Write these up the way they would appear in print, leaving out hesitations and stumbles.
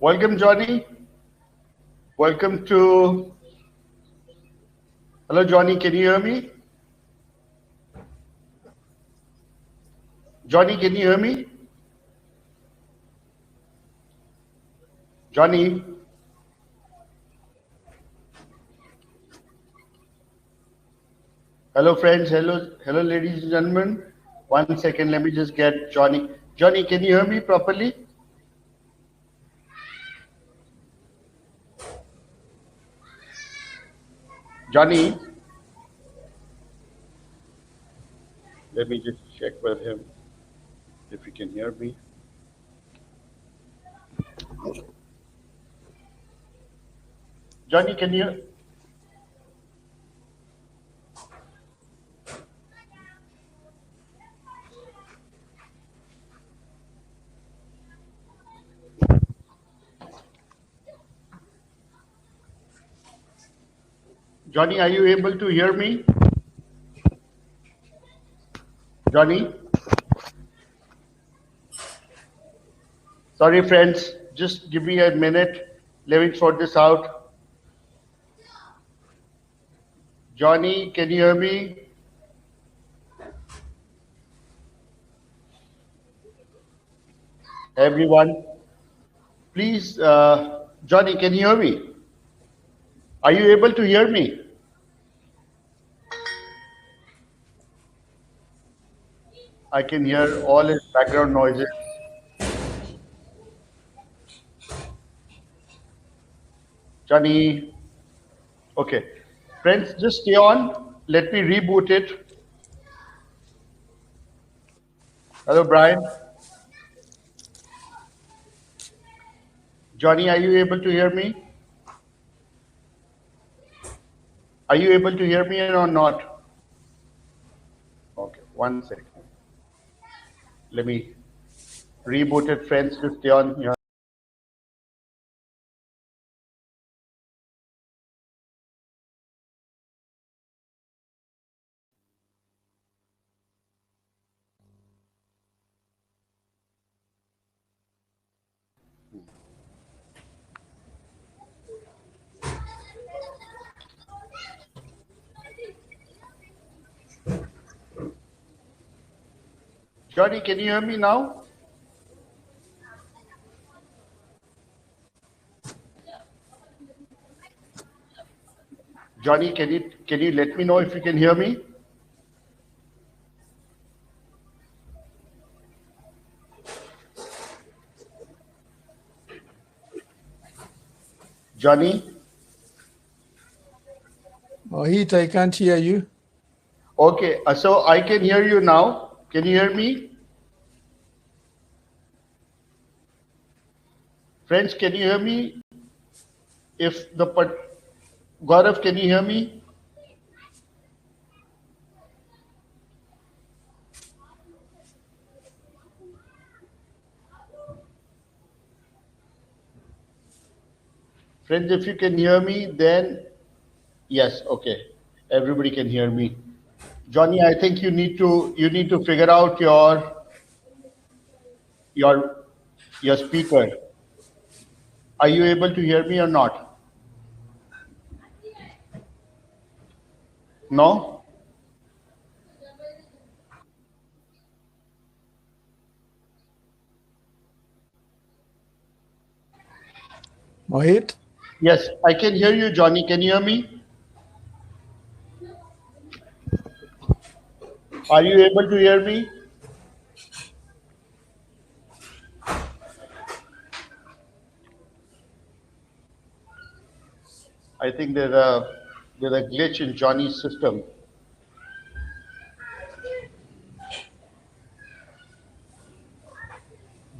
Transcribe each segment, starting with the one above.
Welcome, Johnny. Welcome to... Hello, Johnny, can you hear me? Johnny, can you hear me? Johnny? Hello, friends. Hello, ladies and gentlemen. 1 second, let me just get Johnny. Johnny, can you hear me properly? Johnny? Let me just check with him if he can hear me. Johnny, can you? Johnny, are you able to hear me? Johnny? Sorry, friends, just give me a minute. Let me sort this out. Johnny, can you hear me? Everyone, please, Johnny, can you hear me? Are you able to hear me? I can hear all his background noises. Johnny. Okay. Friends, just stay on. Let me reboot it. Hello, Brian. Johnny, are you able to hear me? Are you able to hear me or not? Okay, 1 second. Let me reboot it, friends. Just stay on here. Johnny, can you hear me now? Johnny, can you let me know if you can hear me? Johnny? Mohit, I can't hear you. Okay, so I can hear you now. Can you hear me? Friends, can you hear me? If the Gaurav, can you hear me? Friends, if you can hear me, then yes, okay. Everybody can hear me. Johnny, I think you need to figure out your speaker. Are you able to hear me or not? No? Mohit? Yes, I can hear you, Johnny. Can you hear me? Are you able to hear me? I think there's a glitch in Johnny's system.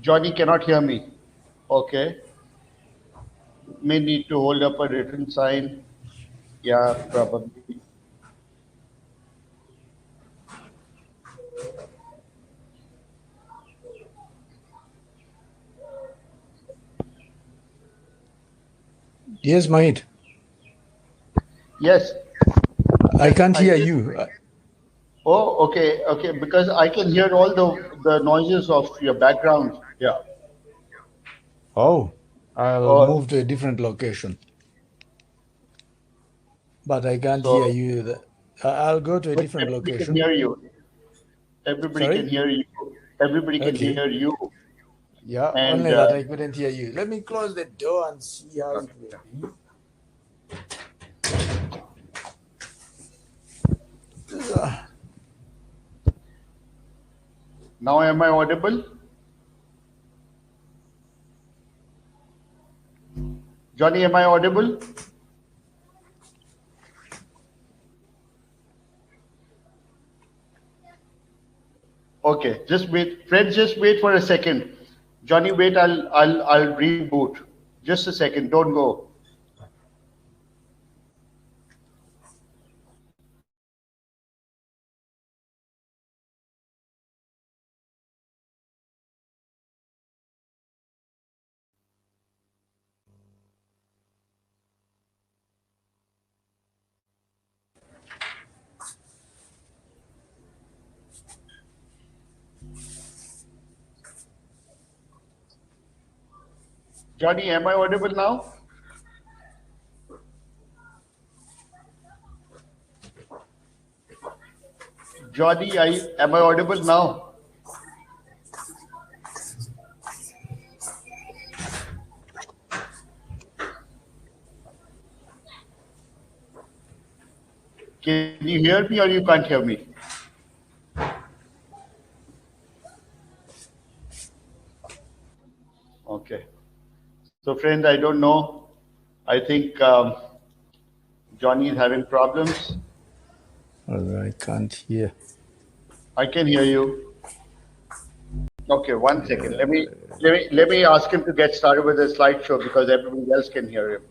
Johnny cannot hear me. Okay. May need to hold up a written sign. Yeah, probably. Yes, Mohit. Yes. I can't hear you. Oh, okay, okay. Because I can hear all the noises of your background. Yeah. Oh. I'll Or move to a different location. But I can't so hear you. I'll go to a but different everybody can location. hear you. Everybody can Sorry? hear you. Everybody can Okay. hear you. Yeah, And only that I couldn't hear you. Let me close the door and see how it will be. now am I audible? Johnny, am I audible? Okay, just wait. Friends, just wait for a second. Johnny, wait, I'll reboot. Just a second, don't go. Johnny, am I audible now? Johnny, am I audible now? Can you hear me or you can't hear me? Okay. So, friends, I don't know. I think Johnny is having problems. I can't hear. I can hear you. Okay, one second. Let me ask him to get started with the slideshow because everybody else can hear him.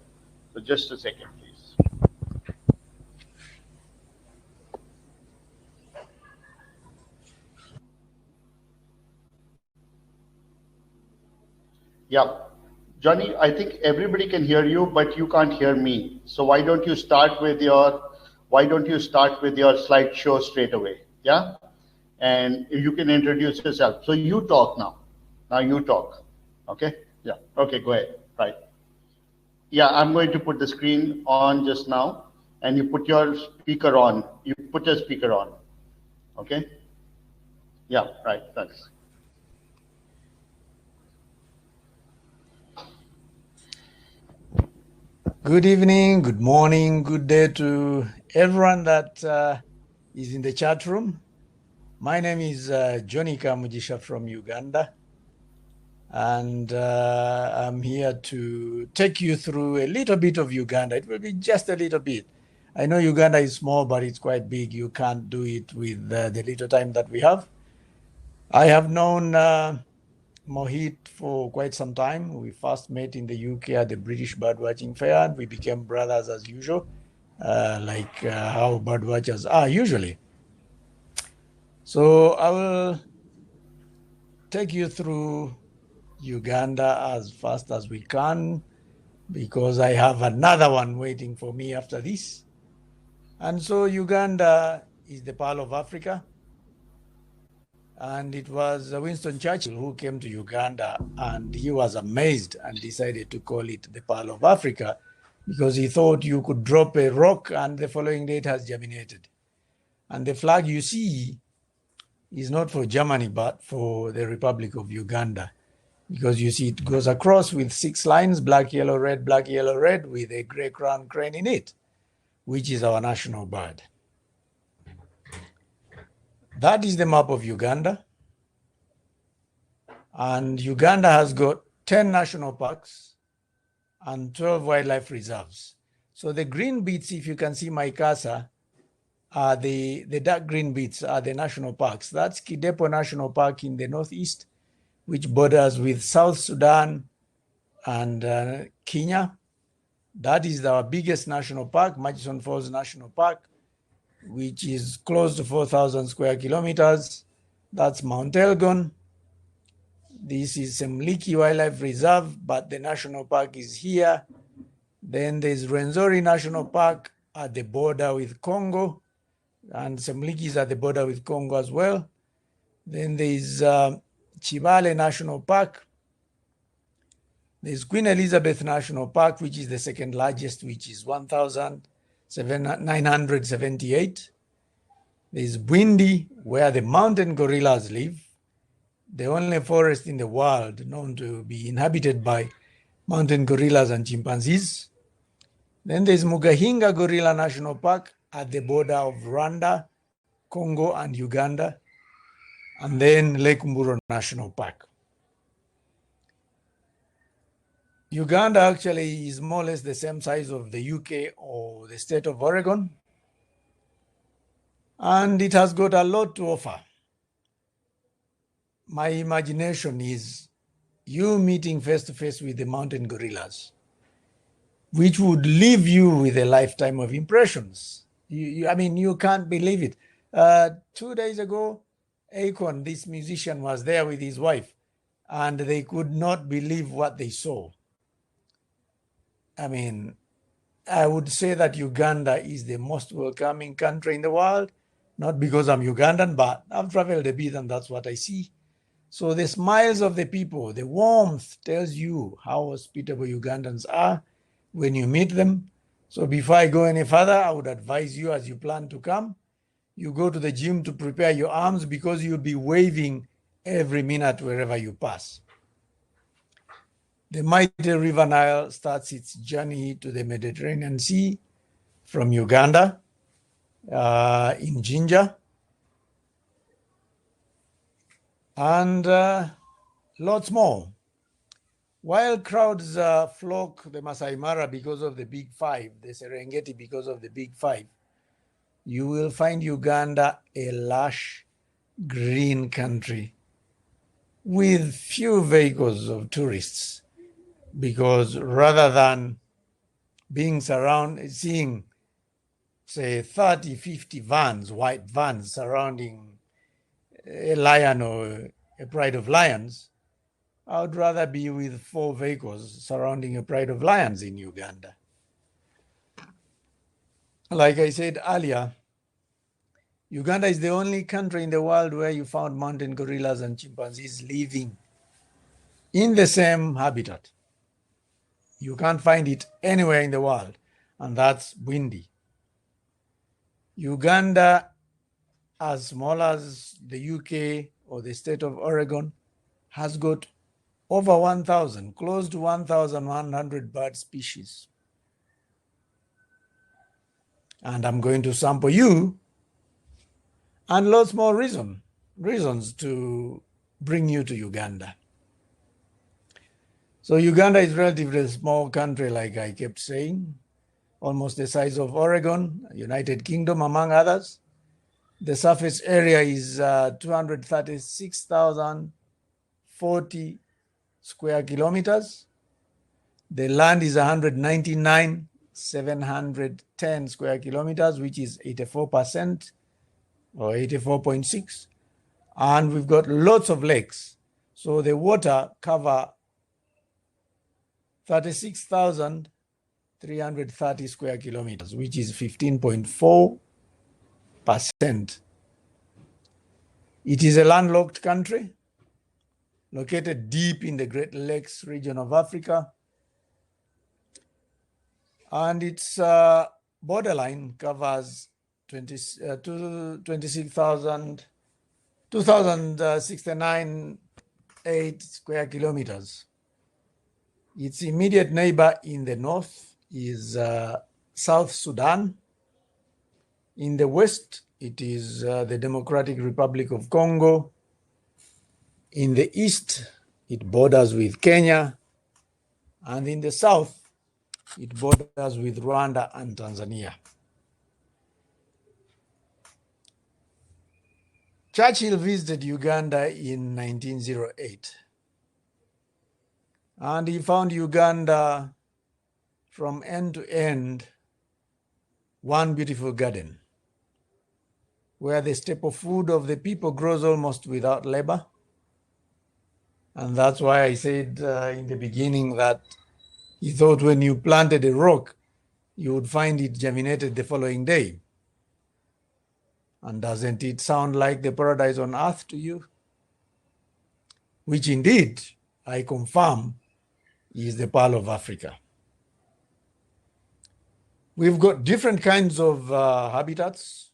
So just a second, please. Yeah. Johnny, I think everybody can hear you, but you can't hear me. So why don't you start with your slideshow straight away? Yeah? And you can introduce yourself. So you talk now. Now you talk. Okay? Yeah. Okay, go ahead. Right. Yeah, I'm going to put the screen on just now, and you put your speaker on. You put your speaker on. Okay? Yeah, right. Thanks. Good evening, good morning, good day to everyone that is in the chat room. My name is Johnnie Kamugisha from Uganda, and I'm here to take you through a little bit of Uganda. It will be just a little bit. I know Uganda is small, but it's quite big. You can't do it with the little time that we have. I have known Mohit for quite some time. We first met in the UK at the British Birdwatching Fair, and we became brothers as usual, like how birdwatchers are usually. So I will take you through Uganda as fast as we can because I have another one waiting for me after this. And so Uganda is the Pearl of Africa. And it was Winston Churchill who came to Uganda, and he was amazed and decided to call it the Pearl of Africa because he thought you could drop a rock and the following day it has germinated. And the flag you see is not for Germany, but for the Republic of Uganda, because you see it goes across with 6 lines, black, yellow, red, with a gray crown crane in it, which is our national bird. That is the map of Uganda. And Uganda has got 10 national parks and 12 wildlife reserves. So the green bits, if you can see my cursor, are the dark green bits are the national parks. That's Kidepo National Park in the northeast, which borders with South Sudan and Kenya. That is our biggest national park, Murchison Falls National Park, which is close to 4,000 square kilometers. That's Mount Elgon. This is Semuliki Wildlife Reserve, but the national park is here. Then there's Rwenzori National Park at the border with Congo, and Semuliki is at the border with Congo as well. Then there's Kibale National Park, There's Queen Elizabeth National Park, which is the second largest, which is 1,978. There's Bwindi, where the mountain gorillas live, the only forest in the world known to be inhabited by mountain gorillas and chimpanzees. Then there's Mugahinga Gorilla National Park at the border of Rwanda, Congo, and Uganda. And then Lake Mburo National Park. Uganda actually is more or less the same size of the UK or the state of Oregon. And it has got a lot to offer. My imagination is you meeting face to face with the mountain gorillas, which would leave you with a lifetime of impressions. I mean, you can't believe it. 2 days ago, Elgon, this musician, was there with his wife, and they could not believe what they saw. I mean, I would say that Uganda is the most welcoming country in the world, not because I'm Ugandan, but I've traveled a bit and that's what I see. So the smiles of the people, the warmth tells you how hospitable Ugandans are when you meet them. So before I go any further, I would advise you, as you plan to come, you go to the gym to prepare your arms, because you'll be waving every minute wherever you pass. The mighty River Nile starts its journey to the Mediterranean Sea from Uganda in Jinja. And lots more. While crowds flock the Masai Mara because of the Big Five, the Serengeti because of the Big Five, you will find Uganda a lush green country with few vehicles of tourists, because rather than being seeing, say, 30, 50 vans, white vans surrounding a lion or a pride of lions, I would rather be with 4 vehicles surrounding a pride of lions in Uganda. Like I said earlier, Uganda is the only country in the world where you found mountain gorillas and chimpanzees living in the same habitat. You can't find it anywhere in the world, and that's Bwindi. Uganda, as small as the UK or the state of Oregon, has got over 1,000, close to 1,100 bird species. And I'm going to sample you, and lots more reasons to bring you to Uganda. So Uganda is a relatively small country, like I kept saying, almost the size of Oregon, United Kingdom, among others. The surface area is 236,040 square kilometers. The land is 199,710 square kilometers, which is 84% or 84.6. And we've got lots of lakes. So the water cover 36,330 square kilometers, which is 15.4%. It is a landlocked country located deep in the Great Lakes region of Africa. And its borderline covers 2,069.8 square kilometers. Its immediate neighbor in the north is South Sudan. In the west, it is the Democratic Republic of Congo. In the east, it borders with Kenya. And in the south, it borders with Rwanda and Tanzania. Churchill visited Uganda in 1908. And he found Uganda from end to end one beautiful garden, where the staple food of the people grows almost without labor. And that's why I said in the beginning that he thought when you planted a rock, you would find it germinated the following day. And doesn't it sound like the paradise on earth to you? Which indeed, I confirm is the Pearl of Africa. We've got different kinds of habitats.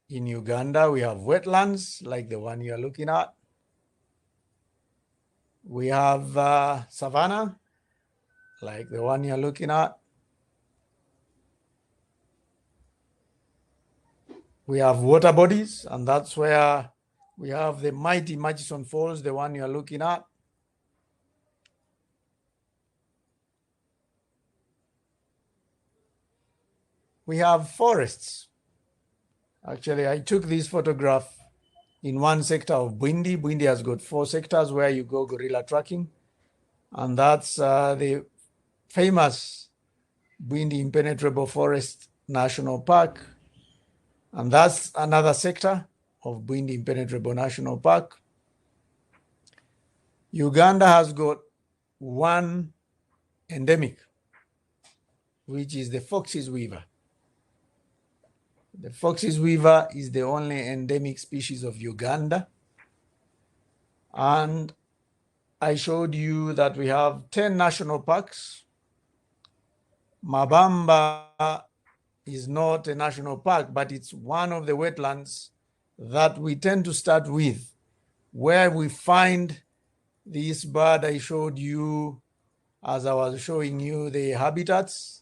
In Uganda, we have wetlands like the one you're looking at. We have savanna like the one you're looking at. We have water bodies, and that's where we have the mighty Murchison Falls, the one you're looking at. We have forests. Actually, I took this photograph in one sector of Bwindi. Bwindi has got 4 sectors where you go gorilla tracking. And that's the famous Bwindi Impenetrable Forest National Park. And that's another sector of Bwindi Impenetrable National Park. Uganda has got one endemic, which is the Fox's weaver. The Fox's weaver is the only endemic species of Uganda. And I showed you that we have 10 national parks. Mabamba is not a national park, but it's one of the wetlands that we tend to start with, where we find this bird I showed you as I was showing you the habitats,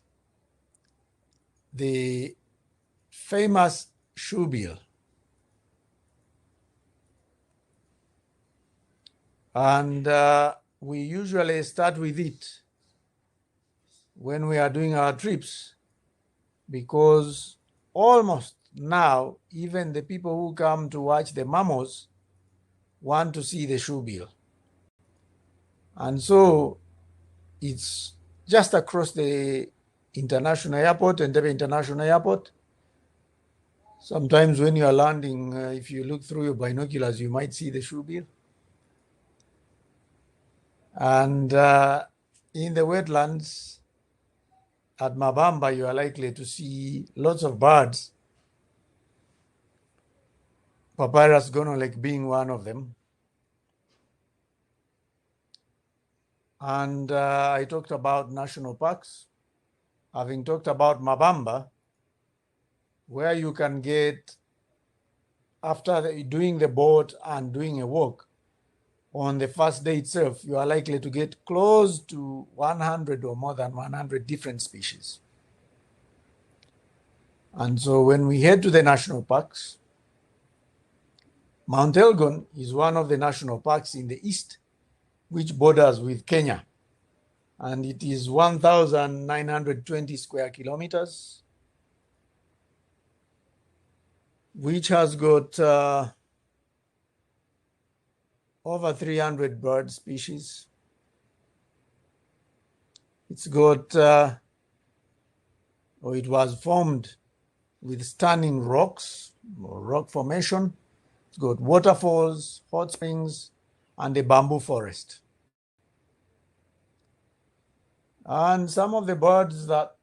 the famous shoebill. And we usually start with it when we are doing our trips, because almost now, even the people who come to watch the mammals want to see the shoebill. And so it's just across the international airport, Entebbe International Airport. Sometimes when you are landing, if you look through your binoculars, you might see the shoebill. And in the wetlands at Mabamba, you are likely to see lots of birds, Papyrus gonolek being one of them. And I talked about national parks. Having talked about Mabamba, where you can get, after doing the boat and doing a walk, on the first day itself, you are likely to get close to 100 or more than 100 different species. And so when we head to the national parks, Mount Elgon is one of the national parks in the east, which borders with Kenya. And it is 1,920 square kilometers, which has got over 300 bird species. It's got, or it was formed with stunning rocks or rock formation. It's got waterfalls, hot springs, and a bamboo forest. And some of the birds that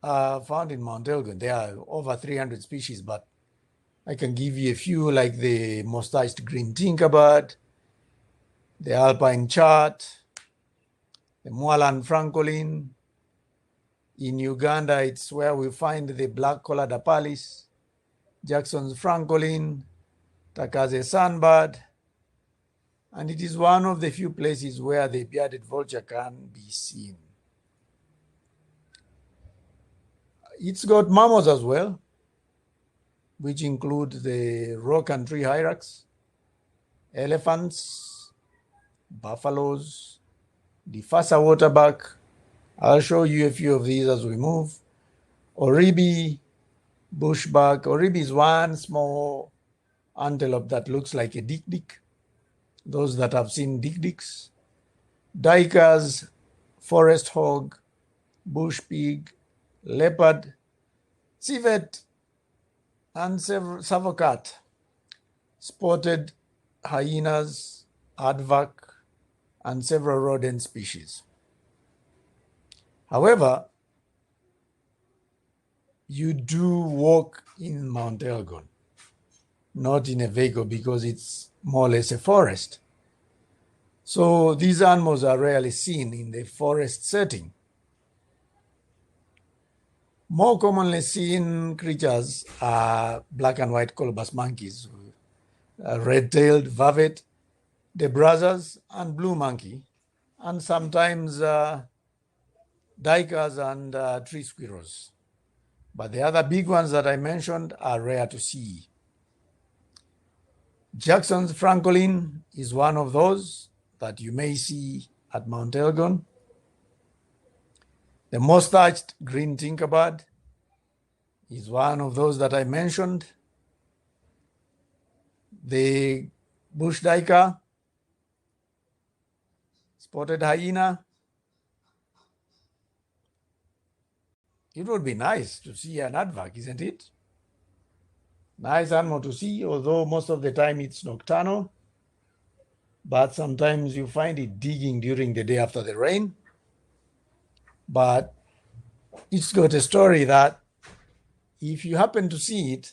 are found in Mount Elgon, there are over 300 species, but I can give you a few, like the mosticed green tinkerbird, the alpine chart, the moorland francolin. In Uganda, it's where we find the black-collared apalis, Jackson's francolin, Takaze sunbird, and it is one of the few places where the bearded vulture can be seen. It's got mammals as well, which include the rock and tree hyrax, elephants, buffaloes, the Fasa waterbuck. I'll show you a few of these as we move. Oribi, bushbuck. Oribi is one small antelope that looks like a dik-dik. Those that have seen dik-diks. Duikers, forest hog, bush pig, leopard, civet, and savocat, spotted hyenas, aardvark, and several rodent species. However, you do walk in Mount Elgon, not in a vehicle, because it's more or less a forest. So these animals are rarely seen in the forest setting. More commonly seen creatures are black and white colobus monkeys, red-tailed vervet, the brothers, and blue monkey, and sometimes duikers and tree squirrels. But the other big ones that I mentioned are rare to see. Jackson's francolin is one of those that you may see at Mount Elgon. The mustached green tinkerbird is one of those that I mentioned. The bush duiker, spotted hyena. It would be nice to see an aardvark, isn't it? Nice animal to see, although most of the time it's nocturnal. But sometimes you find it digging during the day after the rain. But it's got a story that if you happen to see it,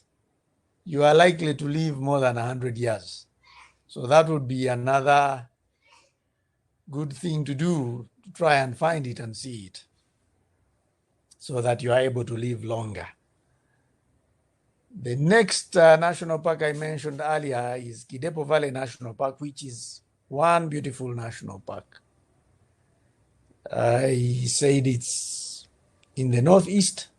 you are likely to live more than 100 years. So that would be another good thing to do, to try and find it and see it, so that you are able to live longer. The next national park I mentioned earlier is Kidepo Valley National Park, which is one beautiful national park. I said it's in the northeast,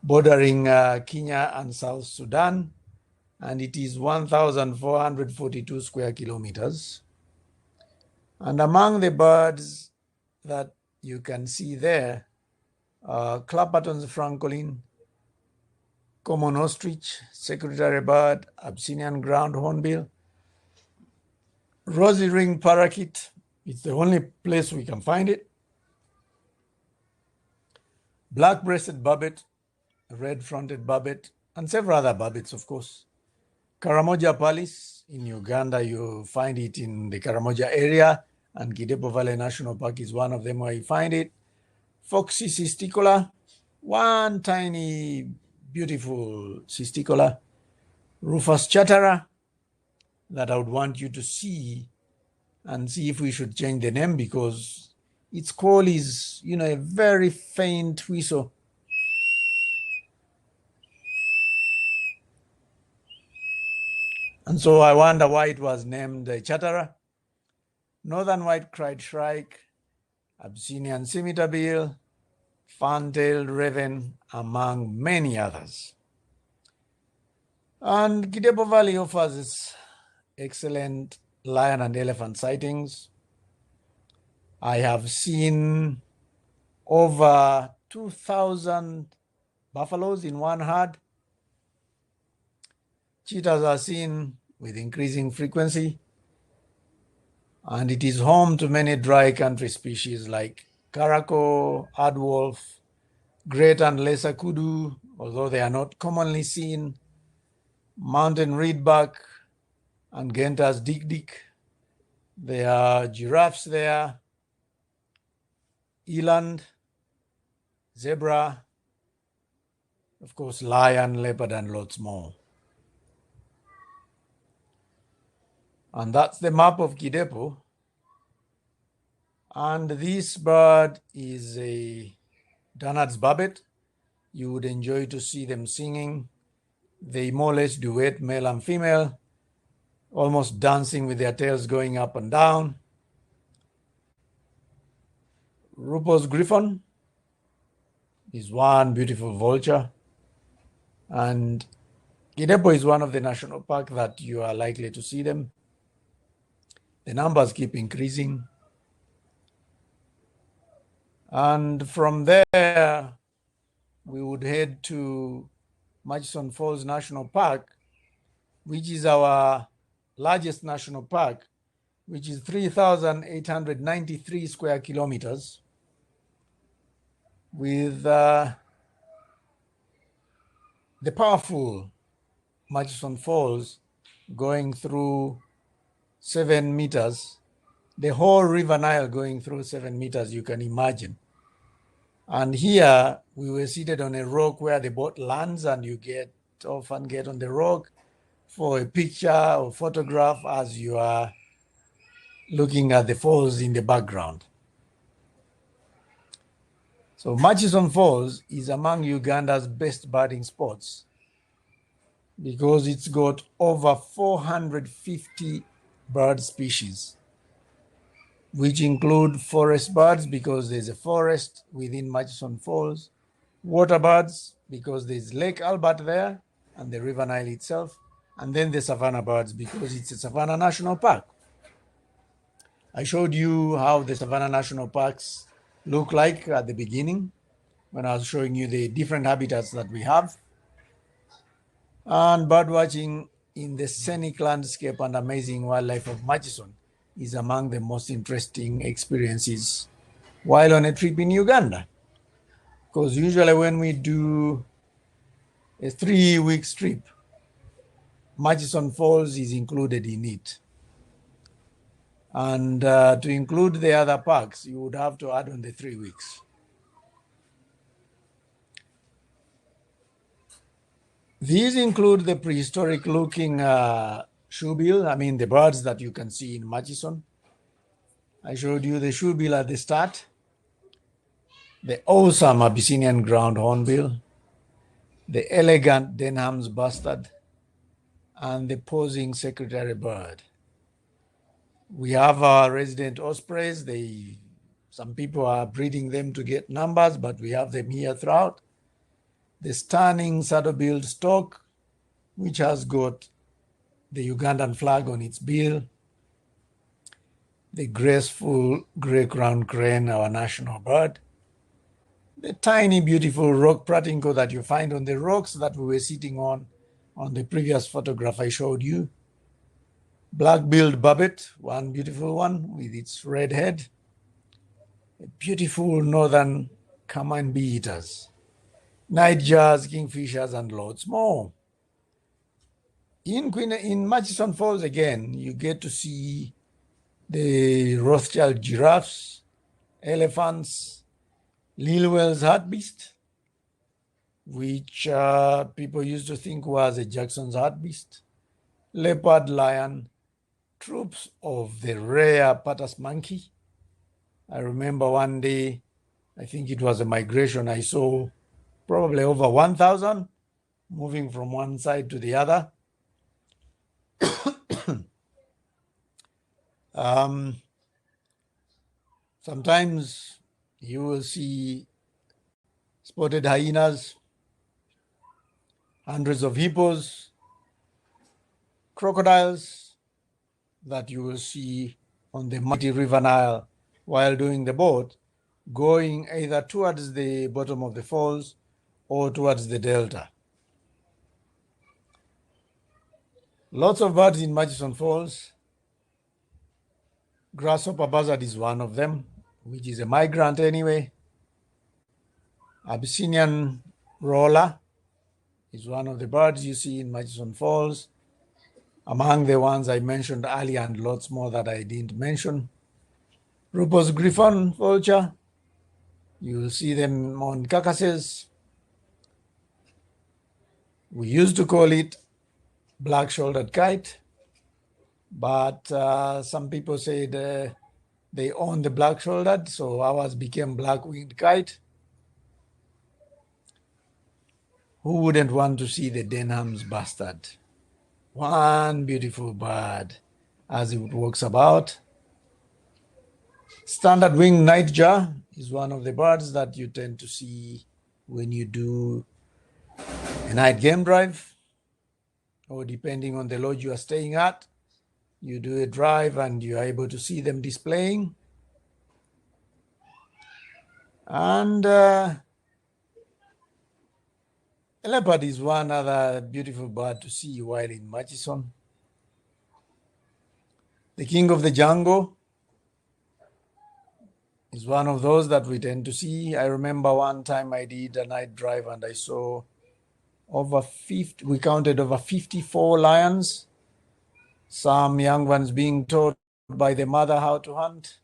bordering Kenya and South Sudan, and it is 1,442 square kilometers. And among the birds that you can see there, Clapperton's francolin, common ostrich, secretary bird, Abyssinian ground hornbill, rosy ringed parakeet. It's the only place we can find it. Black-breasted barbet, red-fronted barbet, and several other barbets, of course. Karamoja pallis, in Uganda, you find it in the Karamoja area, and Kidepo Valley National Park is one of them where you find it. Foxy cisticola, one tiny, beautiful cisticola. Rufous chatterer, that I would want you to see and see if we should change the name, because its call is, a very faint whistle. And so I wonder why it was named chatterer. Northern white-cried shrike, Abyssinian scimitarbill, fan-tailed raven, among many others. And Kidepo Valley offers its excellent lion and elephant sightings. I have seen over 2,000 buffaloes in one herd. Cheetahs are seen with increasing frequency, and it is home to many dry country species like caracal, aardwolf, great and lesser kudu, although they are not commonly seen, mountain reedbuck, and Genter's dik-dik. There are giraffes there, eland, zebra, of course, lion, leopard, and lots more. And that's the map of Kidepo. And this bird is a Dannard's barbet. You would enjoy to see them singing. They more or less duet, male and female, almost dancing with their tails going up and down. Rupert's griffon is one beautiful vulture. And Kidepo is one of the national parks that you are likely to see them. The numbers keep increasing. And from there, we would head to Murchison Falls National Park, which is our largest national park, which is 3,893 square kilometers, with the powerful Murchison Falls going through 7 meters, the whole River Nile going through 7 meters, you can imagine. And here we were seated on a rock where the boat lands, and you often get on the rock for a picture or photograph as you are looking at the falls in the background. So Murchison Falls is among Uganda's best birding spots because it's got over 450 bird species, which include forest birds because there's a forest within Murchison Falls, water birds because there's Lake Albert there and the River Nile itself, and then the savanna birds because it's a savanna national park. I showed you how the savanna national parks look like at the beginning when I was showing you the different habitats that we have. And bird watching in the scenic landscape and amazing wildlife of Murchison is among the most interesting experiences while on a trip in Uganda. Because usually when we do a 3-week trip, Murchison Falls is included in it. And to include the other parks, you would have to add on the 3 weeks. These include the prehistoric looking shoebill, I mean the birds that you can see in Murchison. I showed you the shoebill at the start, the awesome Abyssinian ground hornbill, the elegant Denham's bustard, and the posing secretary bird. We have our resident ospreys. Some people are breeding them to get numbers, but we have them here throughout. The stunning saddle-billed stork, which has got the Ugandan flag on its bill. The graceful grey-crowned crane, our national bird. The tiny, beautiful rock pratinko that you find on the rocks that we were sitting on the previous photograph I showed you. Black-billed barbet, one beautiful one with its red head. A beautiful northern carmine bee-eaters. Nightjars, kingfishers, and lots more. In Murchison Falls, again, you get to see the Rothschild giraffes, elephants, Lilwell's hartebeest, which people used to think was a Jackson's hartebeest, leopard lion, troops of the rare Patas monkey. I remember one day, I think it was a migration, I saw probably over 1,000 moving from one side to the other. Sometimes you will see spotted hyenas, hundreds of hippos, crocodiles that you will see on the mighty River Nile while doing the boat, going either towards the bottom of the falls or towards the delta. Lots of birds in Murchison Falls. Grasshopper buzzard is one of them, which is a migrant anyway. Abyssinian roller is one of the birds you see in Murchison Falls, among the ones I mentioned earlier and lots more that I didn't mention. Rupert's griffon vulture, you will see them on carcasses. We used to call it black-shouldered kite, but some people said they own the black-shouldered, so ours became black-winged kite. Who wouldn't want to see the Denham's bustard? One beautiful bird as it walks about. Standard winged nightjar is one of the birds that you tend to see when you do a night game drive, or depending on the lodge you are staying at, you do a drive and you are able to see them displaying. And a leopard is one other beautiful bird to see while in Murchison. The king of the jungle is one of those that we tend to see. I remember one time I did a night drive and I saw we counted over 54 lions, some young ones being taught by the mother how to hunt.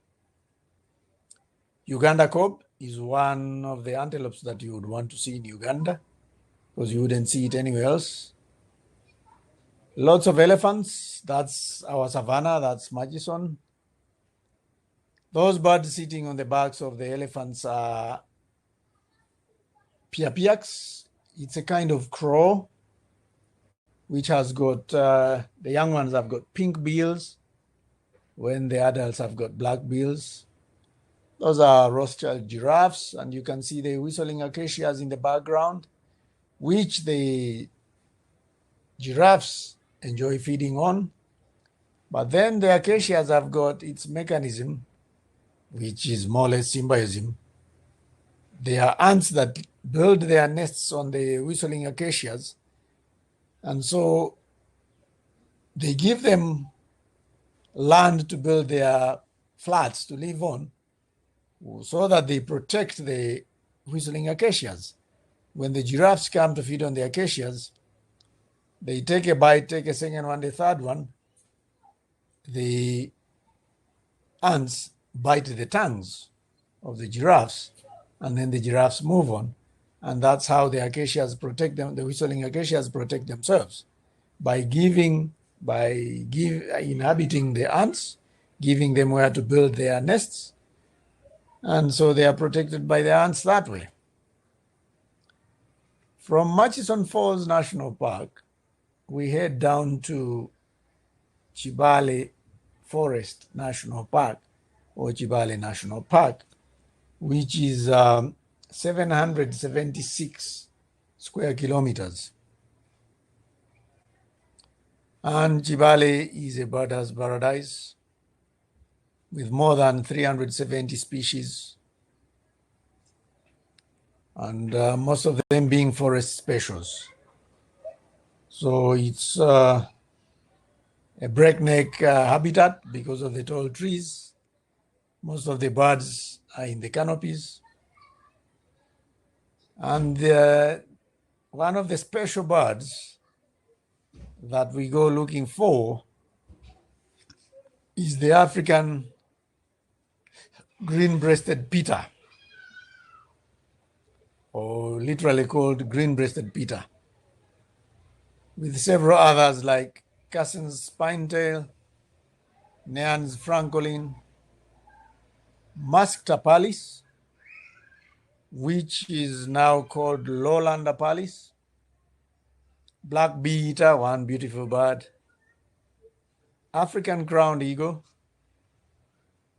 Uganda kobe is one of the antelopes that you would want to see in Uganda because you wouldn't see it anywhere else. Lots of elephants, that's our savanna, that's Murchison. Those birds sitting on the backs of the elephants are piapiaks. It's a kind of crow which has got, the young ones have got pink bills when the adults have got black bills. Those are Rothschild giraffes, and you can see the whistling acacias in the background, which the giraffes enjoy feeding on. But then the acacias have got its mechanism, which is more or less symbiotism. They are ants that build their nests on the whistling acacias, and so they give them land to build their flats to live on, so that they protect the whistling acacias. When the giraffes come to feed on the acacias, they take a bite, take a second one, the third one. The ants bite the tongues of the giraffes, and then the giraffes move on. And that's how the acacias protect them, the whistling acacias protect themselves by inhabiting the ants, giving them where to build their nests. And so they are protected by the ants that way. From Murchison Falls National Park, we head down to Kibale Forest National Park, or Kibale National Park, which is 776 square kilometers. And Kibale is a bird's paradise with more than 370 species, and most of them being forest specials. So it's a breakneck habitat because of the tall trees. Most of the birds are in the canopies. And one of the special birds that we go looking for is the African green-breasted peter, or literally called green-breasted peter, with several others like Cassin's pinetail, Nean's francolin, Musk tapalis, which is now called lowland apalis, black bee-eater, one beautiful bird, African crowned eagle,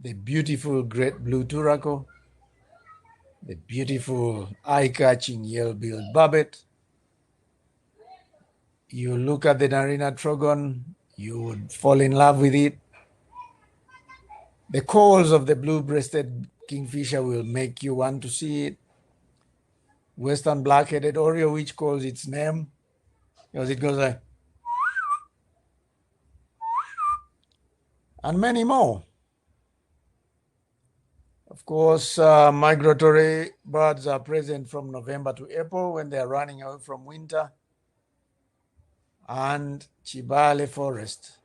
the beautiful great blue turaco, the beautiful eye-catching yellow-billed barbet. You look at the Narina trogon, you would fall in love with it. The calls of the blue-breasted kingfisher will make you want to see it. Western black-headed oriole, which calls its name, because it goes like, and many more. Of course, migratory birds are present from November to April when they are running away from winter. And Kibale Forest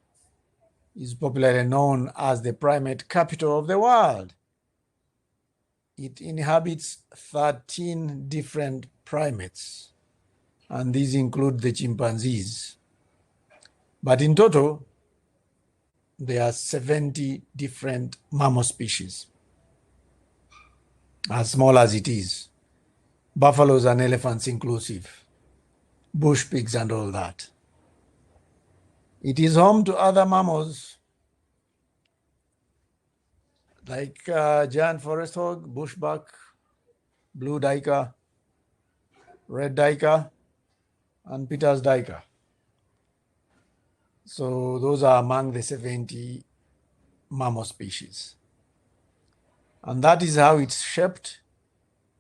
is popularly known as the primate capital of the world. It inhabits 13 different primates, and these include the chimpanzees. But in total, there are 70 different mammal species, as small as it is, buffaloes and elephants inclusive, bush pigs and all that. It is home to other mammals like giant forest hog, bushbuck, blue duiker, red duiker, and Peter's duiker. So those are among the 70 mammal species. And that is how it's shaped.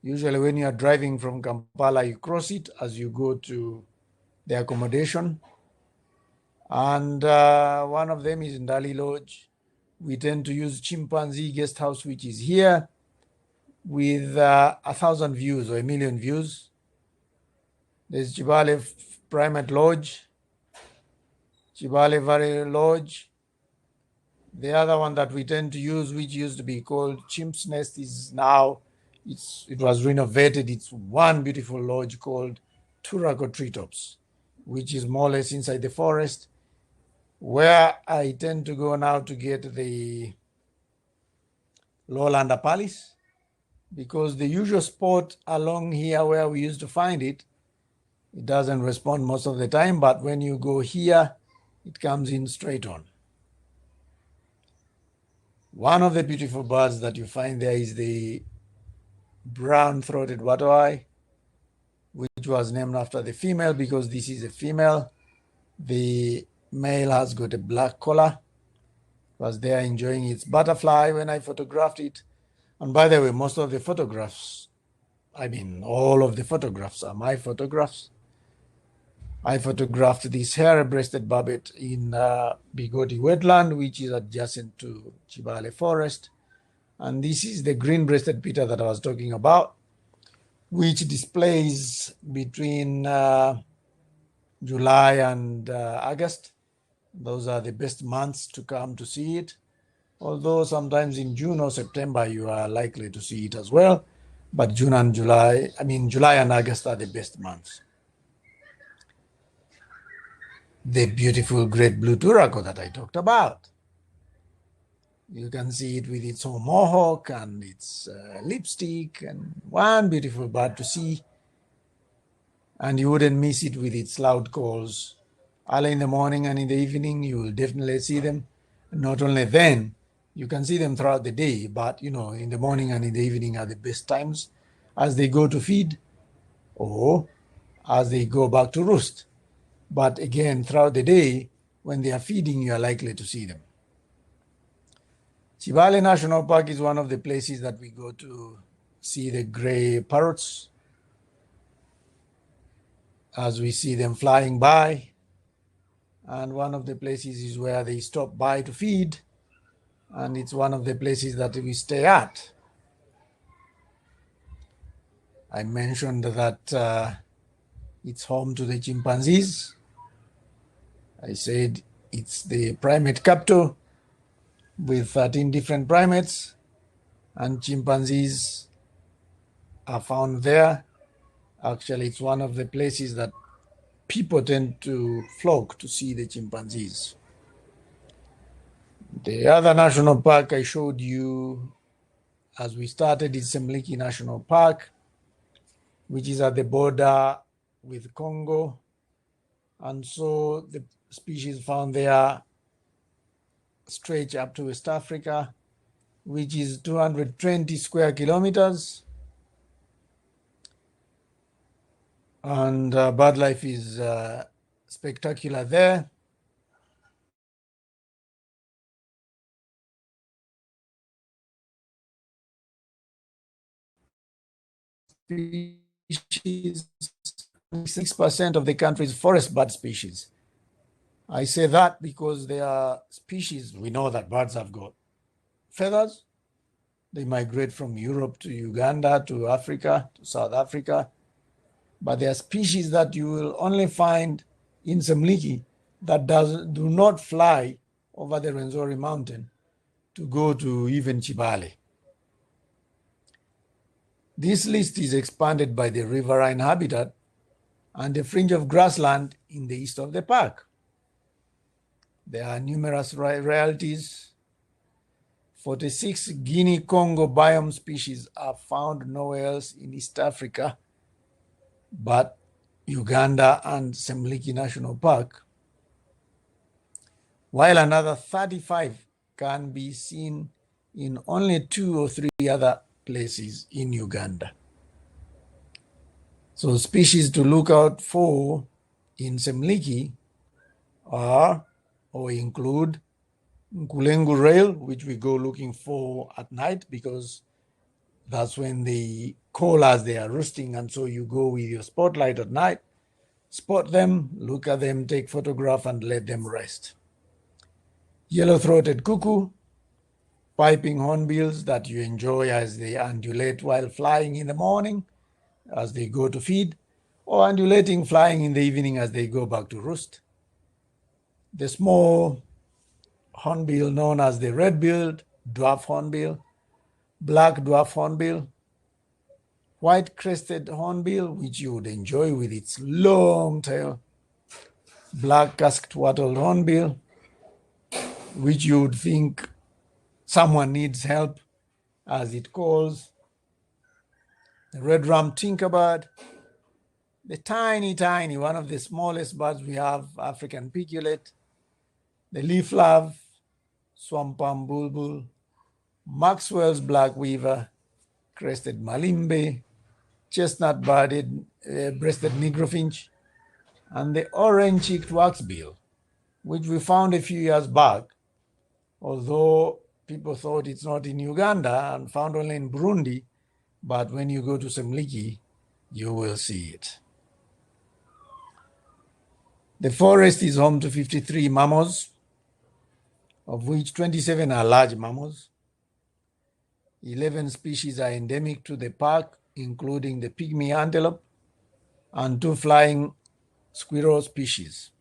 Usually when you are driving from Kampala, you cross it as you go to the accommodation. And one of them is Ndali Lodge. We tend to use Chimpanzee Guest House, which is here with 1,000 views or 1 million views. There's Kibale Primate Lodge, Kibale Valley Lodge. The other one that we tend to use, which used to be called Chimp's Nest, is now, it was renovated. It's one beautiful lodge called Turaco Treetops, which is more or less inside the forest, where I tend to go now to get the lowland apalis, because the usual spot along here where we used to find it, it doesn't respond most of the time, but when you go here, it comes in straight on. One of the beautiful birds that you find there is the brown-throated watoai, which was named after the female because this is a female. The male has got a black collar. It was there enjoying its butterfly when I photographed it. And by the way, most of the photographs, all of the photographs are my photographs. I photographed this hairy-breasted barbet in Bigoti wetland, which is adjacent to Kibale forest. And this is the green-breasted peter that I was talking about, which displays between July and August. Those are the best months to come to see it. Although sometimes in June or September, you are likely to see it as well. But July and August are the best months. The beautiful great blue turaco that I talked about. You can see it with its whole mohawk and its lipstick, and one beautiful bird to see. And you wouldn't miss it with its loud calls. Early in the morning and in the evening, you will definitely see them. Not only then, you can see them throughout the day, but in the morning and in the evening are the best times as they go to feed or as they go back to roost. But again, throughout the day, when they are feeding, you are likely to see them. Kibale National Park is one of the places that we go to see the gray parrots as we see them flying by. And one of the places is where they stop by to feed. And it's one of the places that we stay at. I mentioned that it's home to the chimpanzees. I said it's the primate capital with 13 different primates, and chimpanzees are found there. Actually, it's one of the places that people tend to flock to see the chimpanzees. The other national park I showed you as we started is Semuliki National Park, which is at the border with Congo. And so the species found there stretch up to West Africa, which is 220 square kilometers. And bird life is spectacular there. Species, 6% of the country's forest bird species. I say that because there are species, we know that birds have got feathers. They migrate from Europe to Uganda, to Africa, to South Africa. But there are species that you will only find in Semuliki that do not fly over the Rwenzori mountain to go to even Kibale. This list is expanded by the riverine habitat and the fringe of grassland in the east of the park. There are numerous rarities. 46 Guinea-Congo biome species are found nowhere else in East Africa but Uganda and Semuliki National Park, while another 35 can be seen in only 2 or 3 other places in Uganda. So species to look out for in Semuliki are or include Nkulengu rail, which we go looking for at night because that's when they call as they are roosting, and so you go with your spotlight at night, spot them, look at them, take photograph, and let them rest. Yellow-throated cuckoo, piping hornbills that you enjoy as they undulate while flying in the morning as they go to feed, or undulating flying in the evening as they go back to roost. The small hornbill known as the red-billed dwarf hornbill, black dwarf hornbill, white-crested hornbill, which you would enjoy with its long tail, black casqued wattled hornbill, which you would think someone needs help as it calls, the red-rumped tinkerbird, the tiny, one of the smallest birds we have, African piculate, the leaf-love, swamp-palm bulbul, Maxwell's black weaver, crested malimbe, chestnut-breasted negrofinch, and the orange-cheeked waxbill, which we found a few years back, although people thought it's not in Uganda and found only in Burundi, but when you go to Semuliki, you will see it. The forest is home to 53 mammals, of which 27 are large mammals. 11 species are endemic to the park, including the pygmy antelope and 2 flying squirrel species.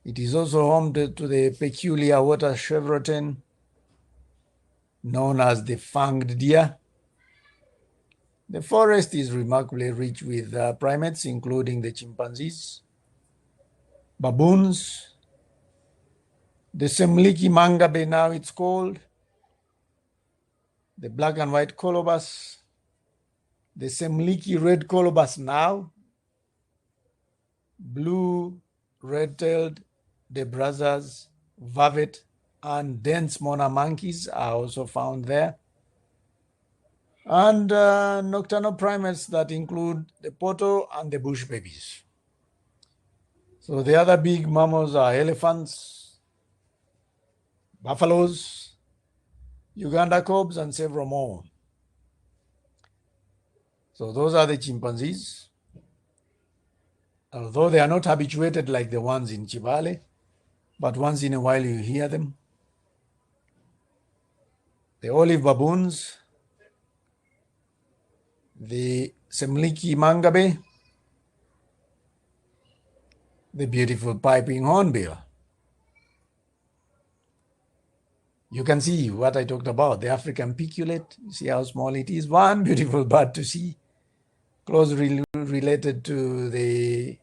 It is also home to the peculiar water chevroten known as the fanged deer. The forest is remarkably rich with primates, including the chimpanzees, baboons, the Semuliki mangabe, now it's called, the black and white colobus, the Semuliki red colobus now, blue red-tailed the brothers, vervet, and dense mona monkeys are also found there. And nocturnal primates that include the poto and the bush babies. So the other big mammals are elephants, buffaloes, Uganda cobs, and several more. So those are the chimpanzees. Although they are not habituated like the ones in Kibale, but once in a while you hear them. The olive baboons, the Semuliki mangabe, the beautiful piping hornbill. You can see what I talked about, the African piculate. You see how small it is. One beautiful bird to see, closely related to the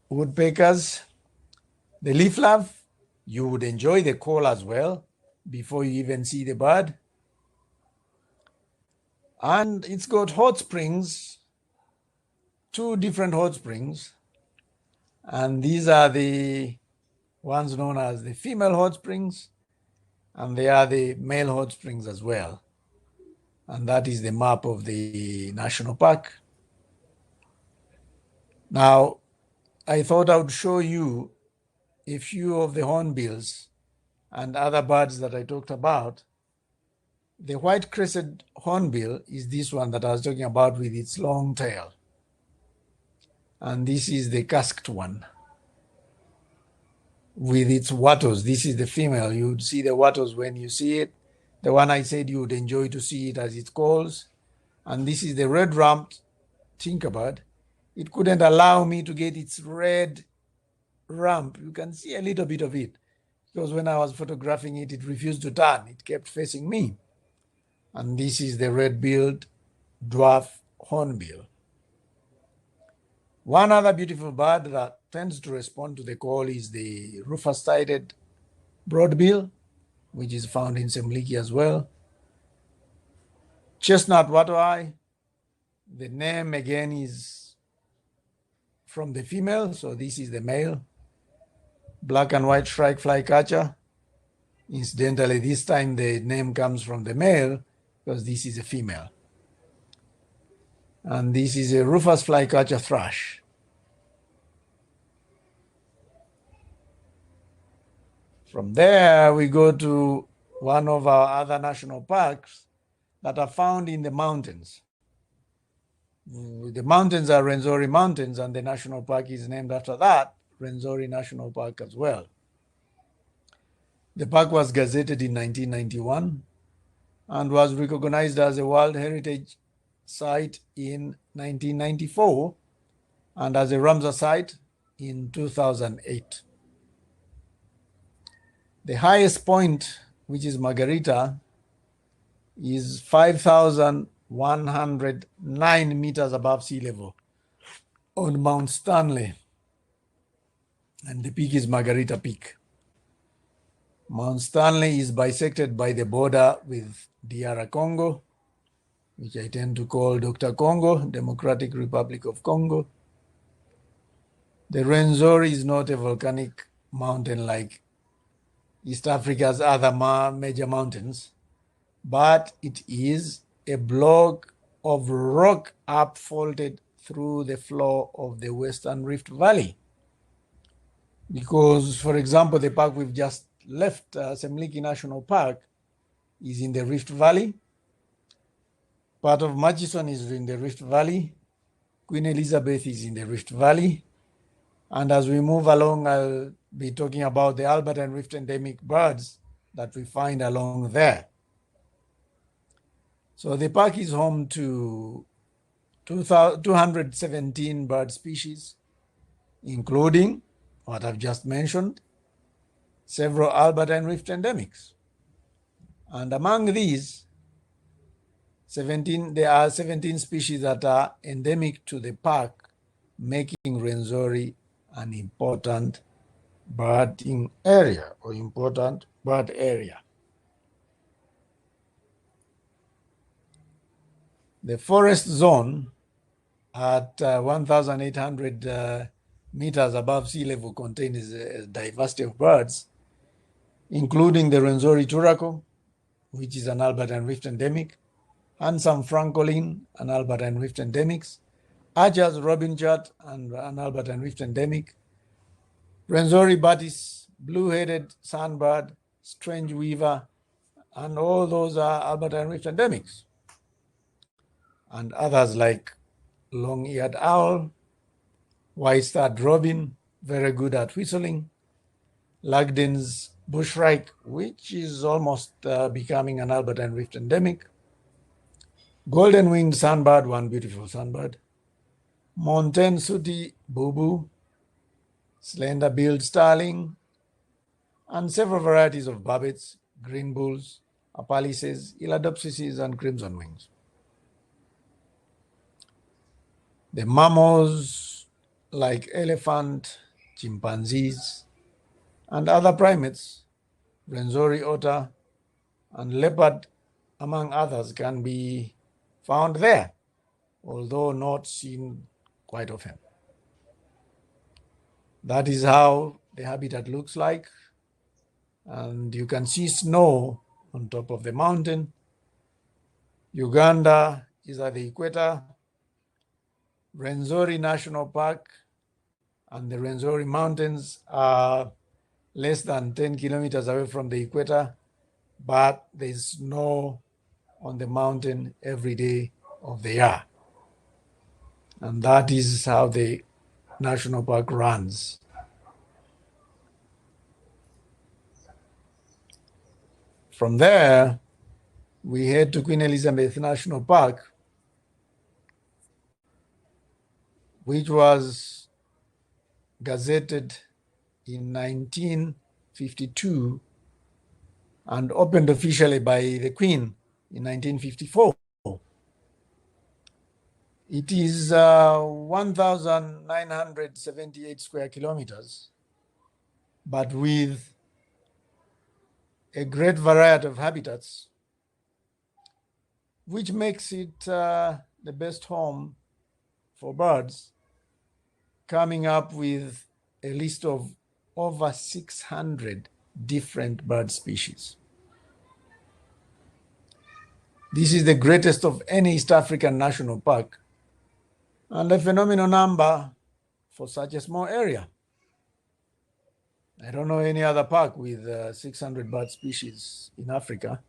woodpeckers. The leaf-love, you would enjoy the call as well before you even see the bird. And it's got hot springs, 2 different hot springs. And these are the ones known as the female hot springs, and they are the male hot springs as well. And that is the map of the national park. Now, I thought I would show you a few of the hornbills and other birds that I talked about. The white-crested hornbill is this one that I was talking about with its long tail. And this is the casqued one with its wattles. This is the female. You would see the wattles when you see it. The one I said you would enjoy to see it as it calls. And this is the red-rumped tinkerbird. It couldn't allow me to get its red rump. You can see a little bit of it because when I was photographing it, it refused to turn. It kept facing me. And this is the red-billed dwarf hornbill. One other beautiful bird that tends to respond to the call is the rufous-sided broadbill, which is found in Semuliki as well. Chestnut water-eye. The name again is from the female, so this is the male. Black and white shrike flycatcher. Incidentally, this time the name comes from the male because this is a female. And this is a rufous flycatcher thrush. From there, we go to one of our other national parks that are found in the mountains. The mountains are Rwenzori Mountains, and the national park is named after that, Rwenzori National Park as well. The park was gazetted in 1991 and was recognized as a World Heritage Site in 1994 and as a Ramsar Site in 2008. The highest point, which is Margarita, is 5,109 meters above sea level on Mount Stanley. And the peak is Margarita Peak. Mount Stanley is bisected by the border with DR Congo, which I tend to call Dr. Congo, Democratic Republic of Congo. The Rwenzori is not a volcanic mountain like East Africa's other major mountains, but it is a block of rock upfolded through the floor of the Western Rift Valley. Because, for example, the park we've just left, Semuliki National Park, is in the Rift Valley. Part of Murchison is in the Rift Valley. Queen Elizabeth is in the Rift Valley. And as we move along, I'll be talking about the Albert and Rift endemic birds that we find along there. So the park is home to 217 bird species, including what I've just mentioned, several Albert and Rift endemics. And among these, there are 17 species that are endemic to the park, making Rwenzori an important birding area or important bird area. The forest zone at 1,800 meters above sea level contains a diversity of birds, including the Rwenzori turaco, which is an Albert and Rift endemic, handsome francolin, an Albert and Rift endemics, Archer's robinchart, and an Albert and Rift endemic, Rwenzori batis, blue-headed sunbird, strange weaver, and all those are Albert and Rift endemics. And others like long-eared owl, white-starred robin, very good at whistling, Lagden's bushrike, which is almost becoming an Albert and Rift endemic, golden-winged sunbird, one beautiful sunbird, mountain sooty bubu, slender-billed starling, and several varieties of barbets, green bulls, apalices, elidopsises, and crimson wings. The mammals like elephant, chimpanzees, and other primates, Rwenzori otter, and leopard, among others, can be found there, although not seen quite often. That is how the habitat looks like. And you can see snow on top of the mountain. Uganda is at the equator. Rwenzori National Park and the Rwenzori Mountains are less than 10 kilometers away from the equator, but there's snow on the mountain every day of the year. And that is how the national park runs. From there, we head to Queen Elizabeth National Park, which was gazetted in 1952 and opened officially by the Queen in 1954. It is 1,978 square kilometers, but with a great variety of habitats, which makes it the best home for birds, coming up with a list of over 600 different bird species. This is the greatest of any East African national park, and a phenomenal number for such a small area. I don't know any other park with 600 bird species in Africa.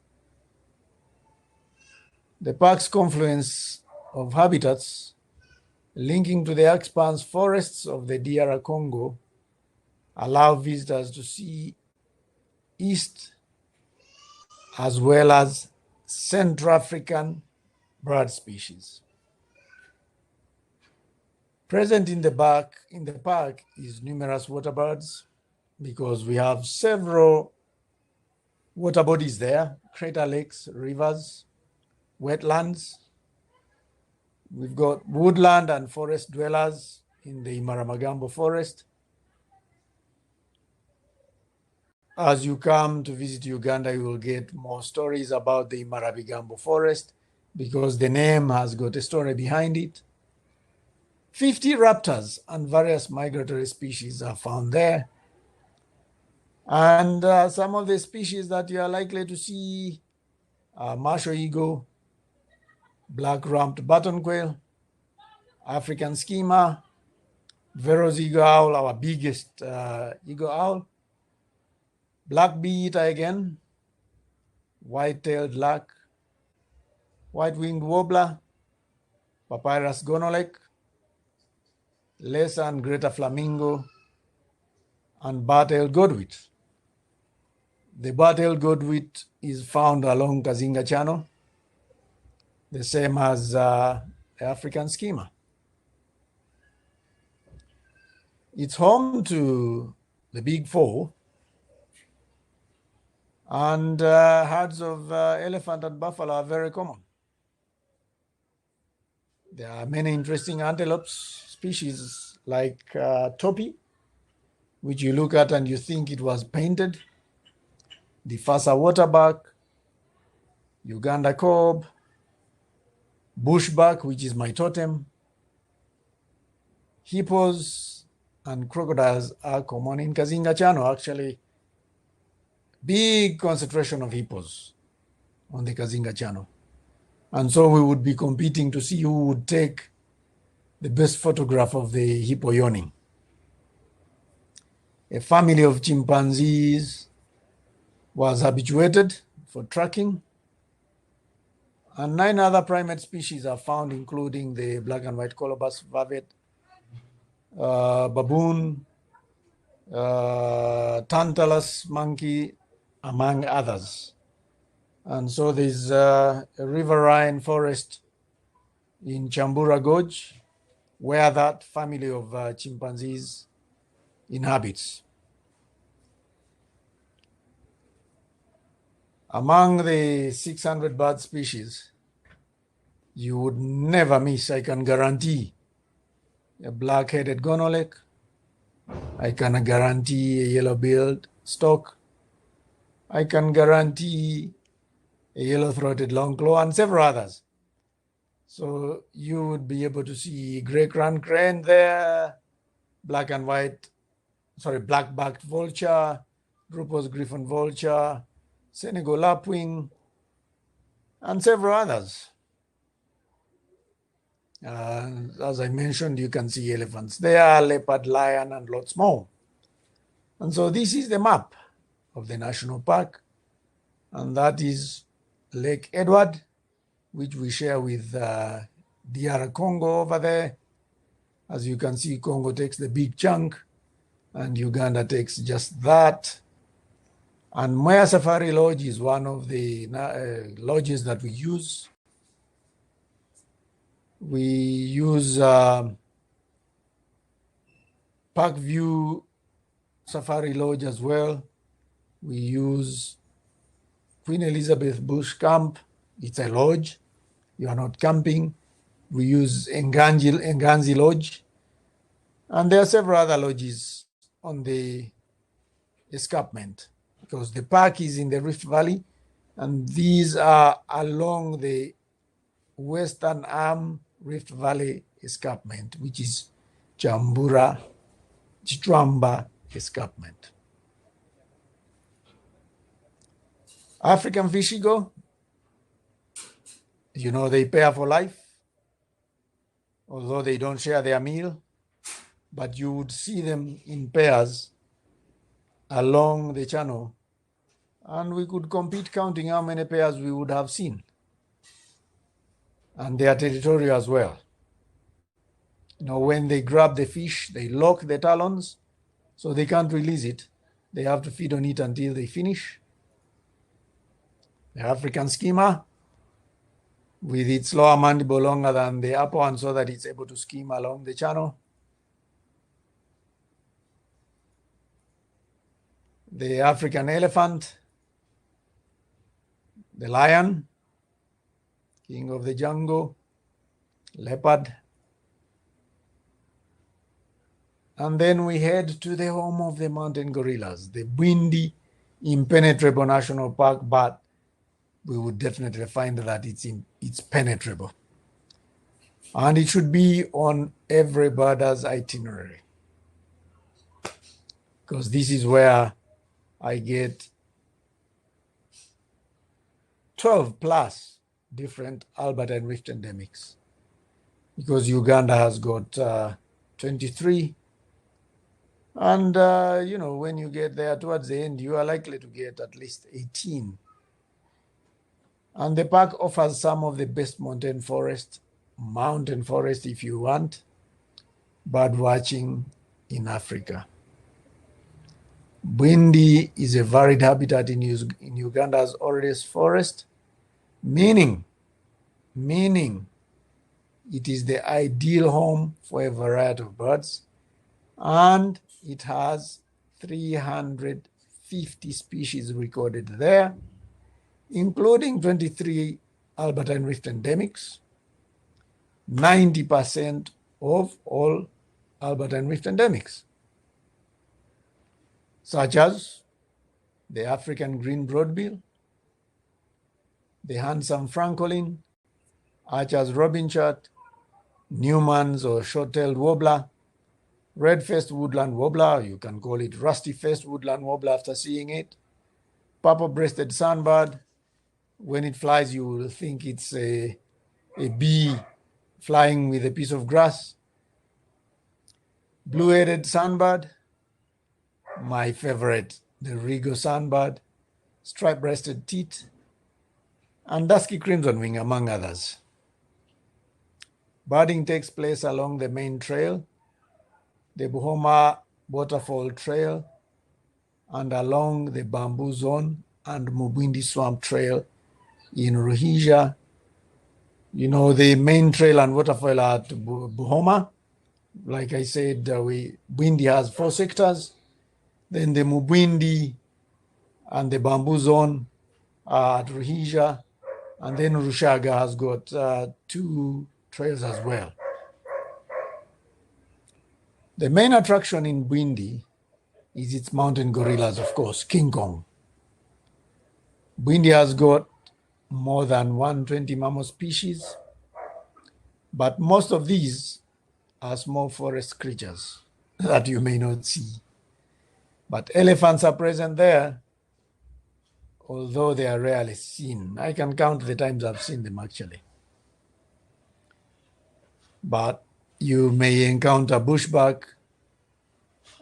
The park's confluence of habitats linking to the expanse forests of the DR Congo allow visitors to see East as well as Central African bird species. Present in the park is numerous water birds, because we have several water bodies there, crater lakes, rivers, wetlands. We've got woodland and forest dwellers in the Imaramagambo forest. As you come to visit Uganda, you will get more stories about the Marabigambo forest because the name has got a story behind it. 50 raptors and various migratory species are found there. And some of the species that you are likely to see are martial eagle, black-rumped button quail, African skima, Vero's eagle owl, our biggest eagle owl, black bee-eater again, white-tailed lark, white-winged warbler, Papyrus gonolek, lesser and greater flamingo, and bar-tailed godwit. The bar-tailed godwit is found along Kazinga Channel, the same as the African skima. It's home to the big four, and herds of elephant and buffalo are very common. There are many interesting antelope species like topi, which you look at and you think it was painted, the Fasa waterbuck, Uganda kob, bushbuck, which is my totem. Hippos and crocodiles are common in Kazinga Channel. Actually, big concentration of hippos on the Kazinga Channel. And so we would be competing to see who would take the best photograph of the hippo yawning. A family of chimpanzees was habituated for tracking, and 9 other primate species are found, including the black and white colobus vervet, baboon, tantalus monkey, among others. And so there's a riverine forest in Chambura Gorge where that family of chimpanzees inhabits. Among the 600 bird species, you would never miss, I can guarantee, a black-headed gonolek. I can guarantee a yellow-billed stork. I can guarantee a yellow-throated longclaw and several others. So you would be able to see gray crowned crane there, black-backed vulture, Drupa's griffon vulture, Senegal lapwing, and several others. As I mentioned, you can see elephants there, leopard, lion, and lots more. And so this is the map of the national park, and that is Lake Edward, which we share with DR Congo over there. As you can see, Congo takes the big chunk, and Uganda takes just that. And Moya Safari Lodge is one of the lodges that we use. We use Parkview Safari Lodge as well. We use Queen Elizabeth Bush Camp. It's a lodge. You are not camping. We use Enganzi Lodge. And there are several other lodges on the escarpment because the park is in the Rift Valley, and these are along the western arm Rift Valley escarpment, which is Chitwamba escarpment. African fish eagle, you know, they pair for life, although they don't share their meal, but you would see them in pairs along the channel, and we could compete counting how many pairs we would have seen. And they are territorial as well. You know, when they grab the fish, they lock the talons, so they can't release it. They have to feed on it until they finish. The African skimmer, with its lower mandible longer than the upper one so that it's able to skim along the channel. The African elephant, the lion, king of the jungle, leopard. And then we head to the home of the mountain gorillas, the Bwindi Impenetrable National Park, but we would definitely find that it's penetrable. And it should be on every birder's itinerary, because this is where I get 12 plus different Albertine Rift endemics, because Uganda has got 23. And, when you get there towards the end, you are likely to get at least 18. And the park offers some of the best mountain forest if you want, bird watching in Africa. Bwindi is a varied habitat in Uganda's oldest forest, meaning it is the ideal home for a variety of birds, and it has 350 species recorded there, including 23 Albertine Rift endemics, 90% of all Albertine Rift endemics, such as the African green broadbill, the handsome francolin, Archer's robinchart, Newman's or short-tailed warbler, red-faced woodland warbler, you can call it rusty-faced woodland warbler after seeing it, purple-breasted sunbird. When it flies, you will think it's a bee flying with a piece of grass. Blue-headed sunbird, my favorite, the Rigo sunbird, stripe-breasted teat, and dusky crimson wing, among others. Birding takes place along the main trail, the Buhoma Waterfall Trail, and along the Bamboo Zone and Bwindi Swamp Trail in Ruhija. The main trail and waterfall are at Buhoma. Like I said, Bwindi has 4 sectors. Then the Mubwindi and the Bamboo Zone are at Ruhija. And then Rushaga has got 2 trails as well. The main attraction in Bwindi is its mountain gorillas, of course, King Kong. Bwindi has got more than 120 mammal species, but most of these are small forest creatures that you may not see. But elephants are present there, although they are rarely seen. I can count the times I've seen them, actually. But you may encounter bushbuck,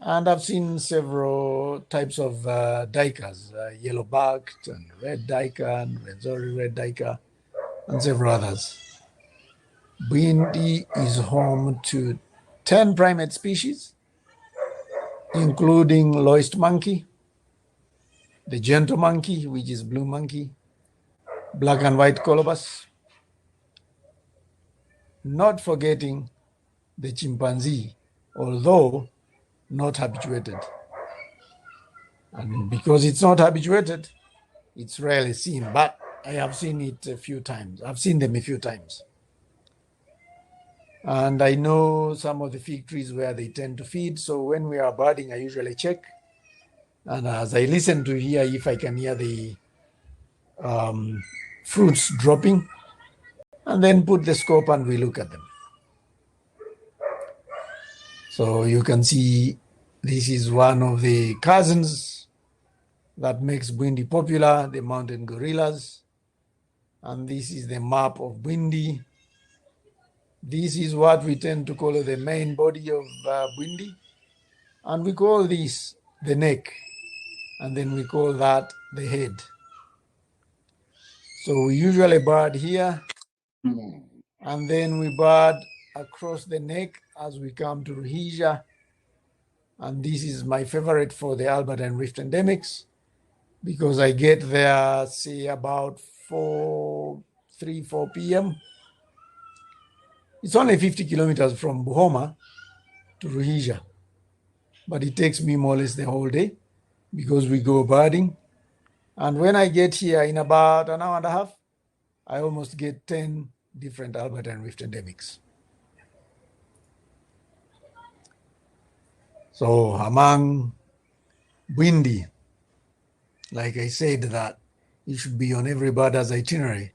and I've seen several types of duikers, yellow-backed and red duiker and Rwenzori red duiker, and several others. Bwindi is home to 10 primate species, including loist monkey, the gentle monkey, which is blue monkey, black and white colobus, not forgetting the chimpanzee, although not habituated. And because it's not habituated, it's rarely seen, but I have seen it a few times. I've seen them a few times. And I know some of the fig trees where they tend to feed, so when we are birding, I usually check. And as I listen to hear if I can hear the fruits dropping, and then put the scope and we look at them. So you can see this is one of the cousins that makes Bwindi popular, the mountain gorillas. And this is the map of Bwindi. This is what we tend to call the main body of Bwindi. And we call this the neck. And then we call that the head. So we usually bird here. And then we bird across the neck as we come to Ruhija. And this is my favorite for the Albertine Rift endemics, because I get there, say, about 4 p.m. It's only 50 kilometers from Buhoma to Ruhija, but it takes me more or less the whole day because we go birding. And when I get here in about an hour and a half, I almost get 10 different Albertine Rift endemics. So among Bwindi, like I said, that it should be on every birder's itinerary.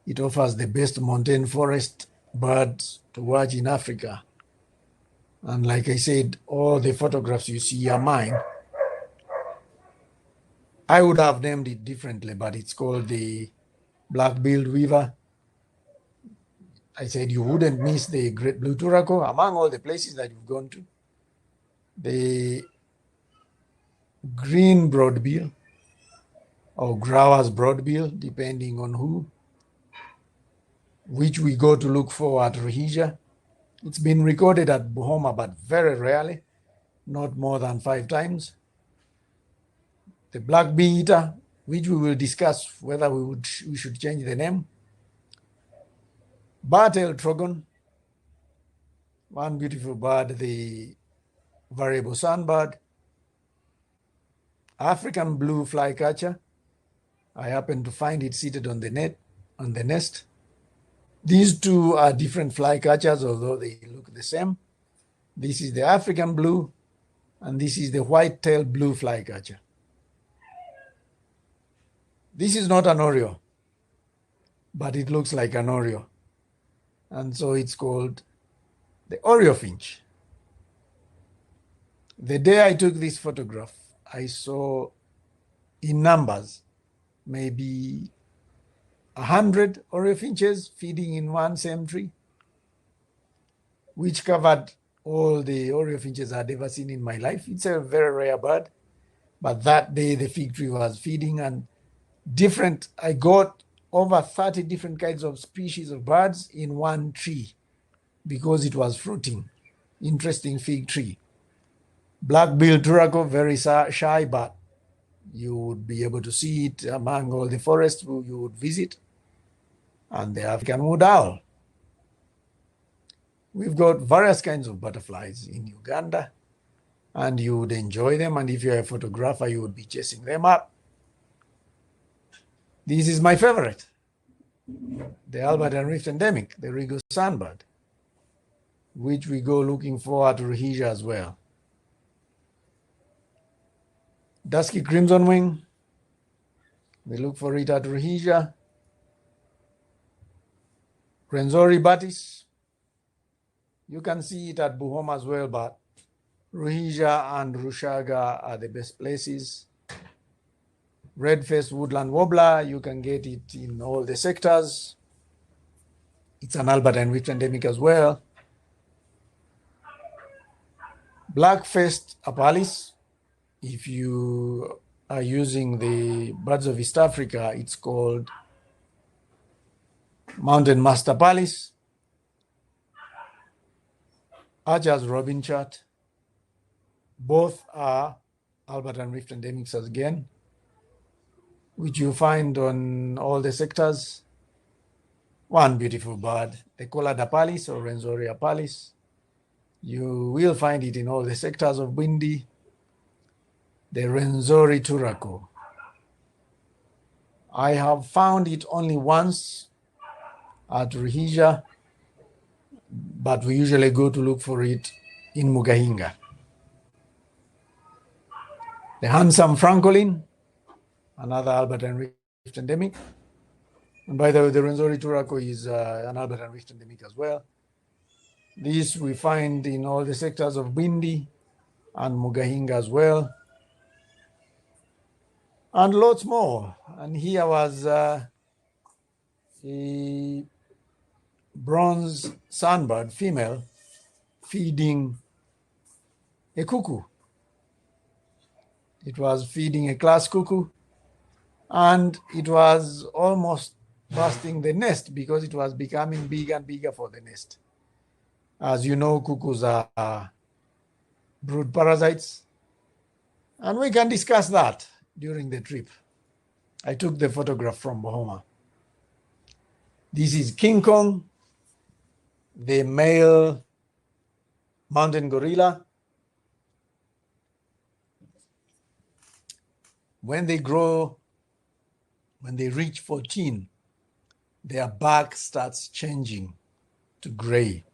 It offers the best montane forest birds to watch in Africa. And like I said, all the photographs you see are mine. I would have named it differently, but it's called the black-billed weaver. I said you wouldn't miss the great blue turaco among all the places that you've gone to. The green broadbill or Grauer's broadbill, depending on which we go to look for at Rhodesia. It's been recorded at Buhoma, but very rarely, not more than 5 times. The black bee-eater, which we will discuss whether we should change the name. Bar-tailed trogon, one beautiful bird, the variable sunbird. African blue flycatcher. I happen to find it seated on the nest. These two are different flycatchers, although they look the same. This is the African blue, and this is the white-tailed blue flycatcher. This is not an Oreo, but it looks like an Oreo. And so it's called the Oreo finch. The day I took this photograph, I saw in numbers maybe 100 Oreo finches feeding in one same tree, which covered all the Oreo finches I'd ever seen in my life. It's a very rare bird, but that day the fig tree was feeding, and I got over 30 different kinds of species of birds in one tree because it was fruiting. Interesting fig tree. Black-billed turaco, very shy, but you would be able to see it among all the forests you would visit. And the African wood owl. We've got various kinds of butterflies in Uganda, and you would enjoy them. And if you're a photographer, you would be chasing them up. This is my favorite, the Albert and Rift endemic, the regal sunbird, which we go looking for at Rhodesia as well. Dusky crimson wing, we look for it at Rhodesia. Rwenzori batis, you can see it at Buhoma as well, but Rhodesia and Rushaga are the best places. Red-faced woodland warbler, you can get it in all the sectors. It's an Albert and Rift endemic as well. Black-faced apalis, if you are using the birds of East Africa, it's called mountain master apalis. Archer's robin chat, both are Albert and Rift endemics again, which you find on all the sectors. One beautiful bird, the collared apalis or Rwenzori apalis. You will find it in all the sectors of Bwindi. The Rwenzori turaco. I have found it only once at Rhodesia, but we usually go to look for it in Mugahinga. The handsome francolin, another Albert and Rift endemic. And by the way, the Rwenzori turaco is an Albert and Rift endemic as well. This we find in all the sectors of Bwindi and Mugahinga as well. And lots more. And here was a bronze sunbird, female, feeding a cuckoo. It was feeding a class cuckoo, and it was almost busting the nest because it was becoming bigger and bigger for the nest. As you know, cuckoos are brood parasites, and we can discuss that during the trip. I took the photograph from Buhoma. This is King Kong, the male mountain gorilla. When they grow, when they reach 14, their back starts changing to gray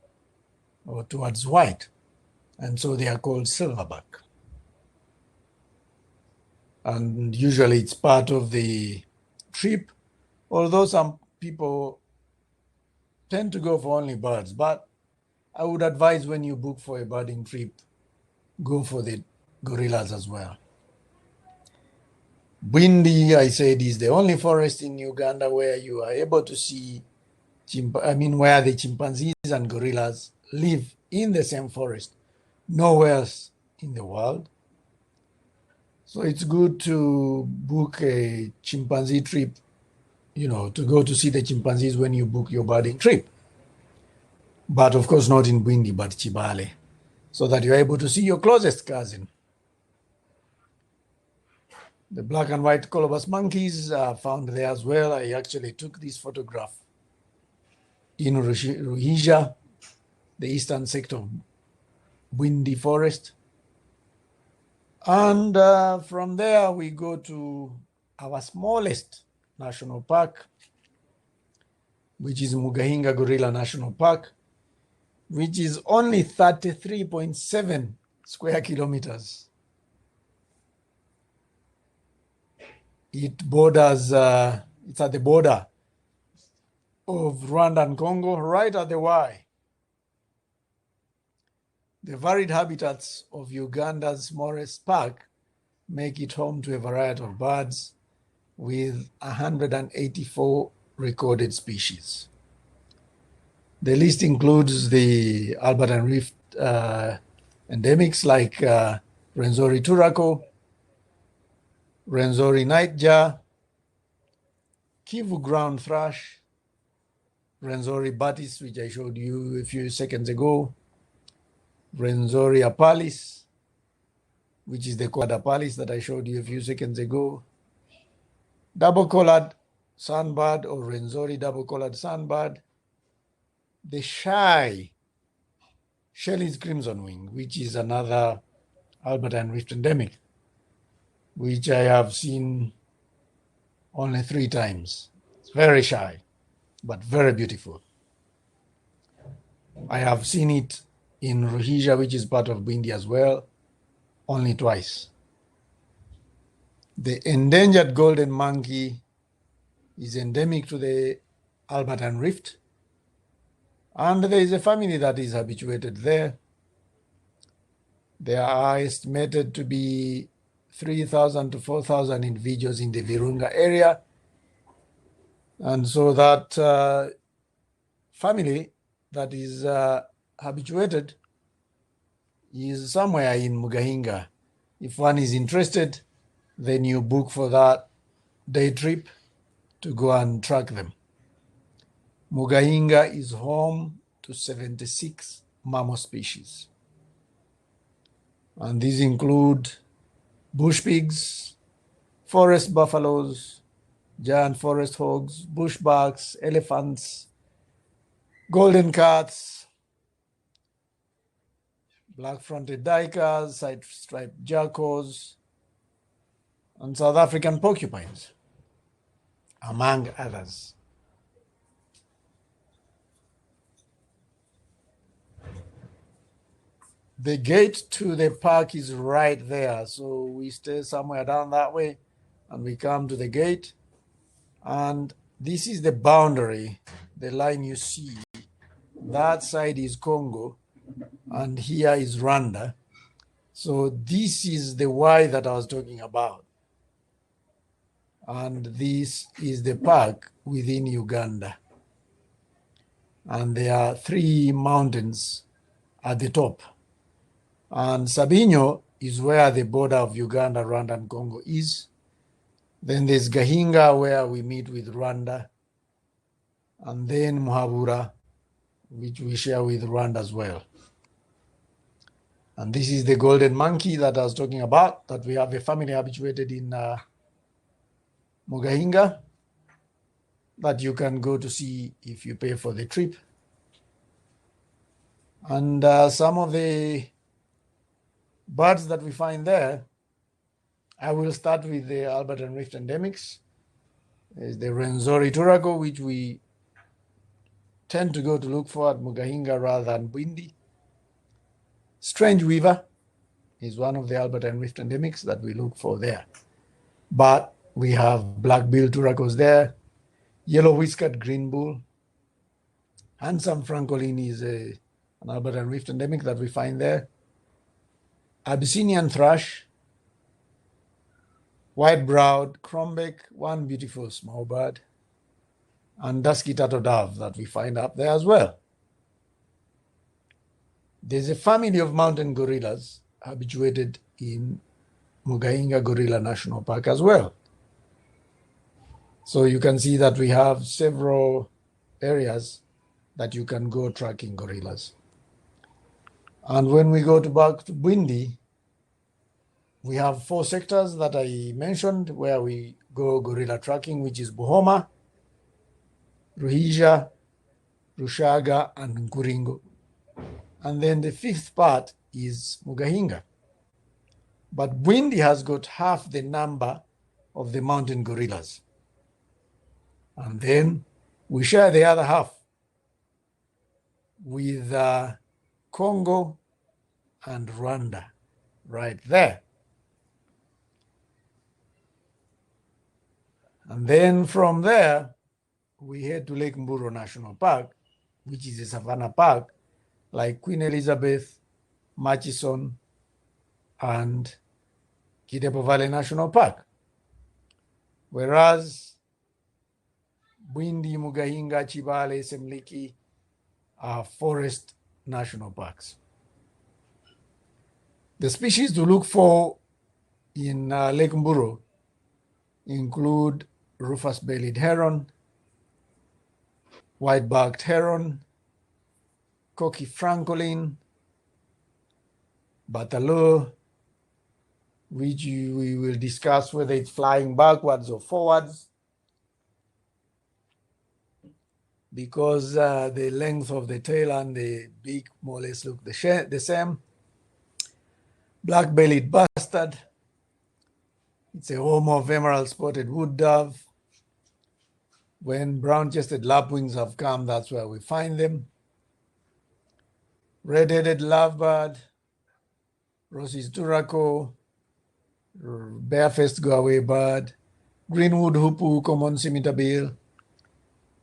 or towards white. And so they are called silverback. and usually it's part of the trip, although some people tend to go for only birds. But I would advise when you book for a birding trip, go for the gorillas as well. Bwindi, I said, is the only forest in Uganda where you are able to see, where the chimpanzees and gorillas live in the same forest, nowhere else in the world. So it's good to book a chimpanzee trip, to go to see the chimpanzees when you book your birding trip. But of course, not in Bwindi, but Kibale, so that you're able to see your closest cousin. The black and white colobus monkeys are found there as well. I actually took this photograph in Ruhija, the eastern sector of Bwindi forest. And from there, we go to our smallest national park, which is Mugahinga Gorilla National Park, which is only 33.7 square kilometers. It borders, it's at the border of Rwanda and Congo, right at the Y. The varied habitats of Uganda's smallest park make it home to a variety of birds with 184 recorded species. The list includes the Albert and Rift endemics like Rwenzori turako, Rwenzori nightjar, Kivu ground thrush, Rwenzori batis, which I showed you a few seconds ago, Rwenzori apalis, which is the collared apalis that I showed you a few seconds ago, double-collared sunbird or Rwenzori double-collared sunbird, the shy Shelley's crimson wing, which is another Albert and Rift endemic, which I have seen only 3 times. It's very shy, but very beautiful. I have seen it in Ruhija, which is part of Bwindi as well, only twice. The endangered golden monkey is endemic to the Albert and Rift, and there is a family that is habituated there. There are estimated to be 3,000 to 4,000 individuals in the Virunga area. And so that family that is habituated is somewhere in Mugahinga. If one is interested, then you book for that day trip to go and track them. Mugahinga is home to 76 mammal species. And these include bush pigs, forest buffaloes, giant forest hogs, bushbucks, elephants, golden cats, black-fronted duikers, side-striped jackals, and South African porcupines, among others. The gate to the park is right there, so we stay somewhere down that way and we come to the gate, and this is the boundary, the line you see. That side is Congo and here is Rwanda. So this is the Y that I was talking about, and this is the park within Uganda, and there are 3 mountains at the top. And Sabinyo is where the border of Uganda, Rwanda, and Congo is. Then there's Gahinga, where we meet with Rwanda. And then Muhabura, which we share with Rwanda as well. And this is the golden monkey that I was talking about, that we have a family habituated in Mugahinga, that you can go to see if you pay for the trip. And some of the birds that we find there, I will start with the Albert and Rift endemics. There's the Rwenzori turako, which we tend to go to look for at Mugahinga rather than Bwindi. Strange weaver is one of the Albert and Rift endemics that we look for there. But we have black-billed turacos there, yellow-whiskered green bull, handsome francolini is an Albertan rift endemic that we find there, Abyssinian thrush, white-browed crombeck, one beautiful small bird, and dusky turtle dove that we find up there as well. There's a family of mountain gorillas habituated in Mugainga Gorilla National Park as well. So you can see that we have several areas that you can go tracking gorillas. And when we go back to Bwindi, we have 4 sectors that I mentioned where we go gorilla tracking, which is Buhoma, Ruhija, Rushaga, and Nkuringo. And then the 5th part is Mugahinga. But Bwindi has got half the number of the mountain gorillas. And then we share the other half with Congo and Rwanda right there. And then from there, we head to Lake Mburo National Park, which is a savanna park, like Queen Elizabeth, Murchison, and Kidepo Valley National Park. Whereas Bwindi, Mugahinga, Kibale, Semuliki are forest national parks. The species to look for in Lake Mburo include rufous-bellied heron, white-backed heron, cocky francolin, bataleur, which we will discuss whether it's flying backwards or forwards, because the length of the tail and the beak more or less look the same. Black-bellied bustard, it's a home of emerald-spotted wood dove. When brown-chested lapwings have come, that's where we find them. Red-headed lovebird, Ross's turaco, bare-faced go-away bird, greenwood hoopoe, common scimitar-bill,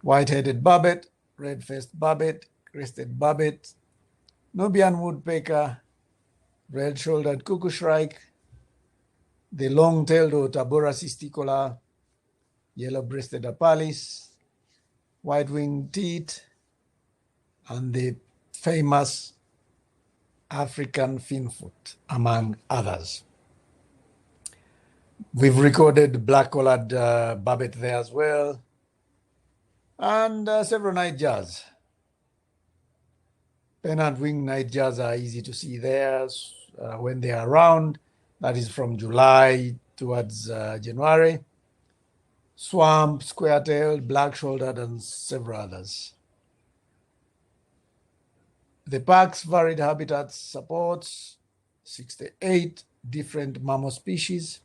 white-headed barbet, red-faced barbet, crested barbet, Nubian woodpecker, red-shouldered cuckoo shrike, the long-tailed Otabora cysticola, yellow-breasted apalis, white-winged teat, and the famous African finfoot, among others. We've recorded black-collared barbet there as well, and several nightjars. Pennant-winged nightjars are easy to see there when they are around. That is from July towards January. Swamp, square-tailed, black-shouldered, and several others. The park's varied habitat supports 68 different mammal species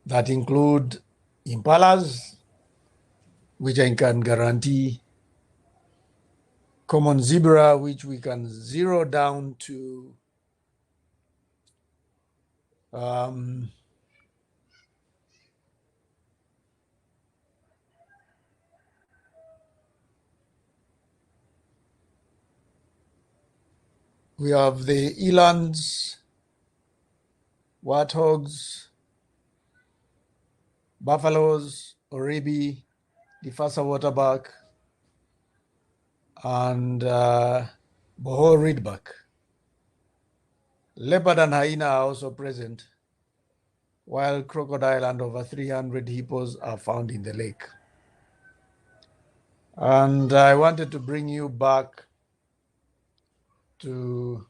that include impalas, which I can guarantee, common zebra, which we can zero down to we have the elands, warthogs, buffaloes, oribi, the Fasa waterbuck, and Boho reedbuck. Leopard and hyena are also present, while crocodile and over 300 hippos are found in the lake. And I wanted to bring you back to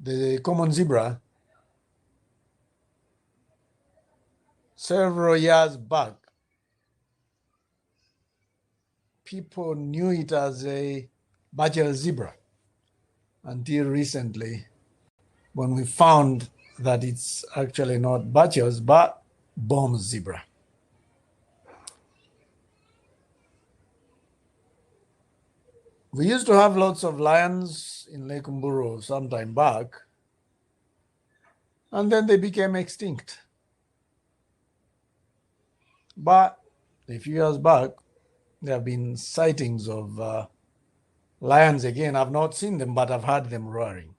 the common zebra. Several years back, people knew it as a Churchill zebra until recently, when we found that it's actually not Churchill's but bomb zebra. We used to have lots of lions in Lake Mburo some time back, and then they became extinct. But a few years back, there have been sightings of lions again. I've not seen them, but I've heard them roaring.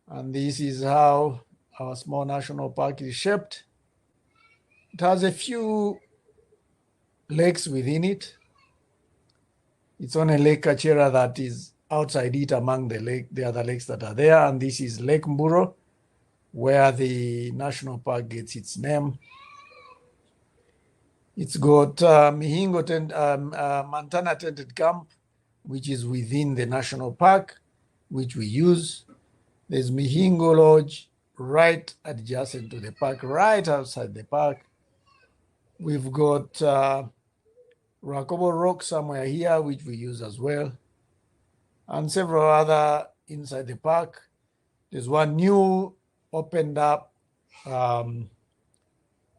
And this is how our small national park is shaped. It has a few lakes within it. It's on a Lake Kachera that is outside it among the other lakes that are there. And this is Lake Mburo, where the national park gets its name. It's got Montana Tented Camp, which is within the national park, which we use. There's Mihingo Lodge right adjacent to the park, right outside the park. We've got Rakobo Rock somewhere here, which we use as well, and several other inside the park. There's one new opened up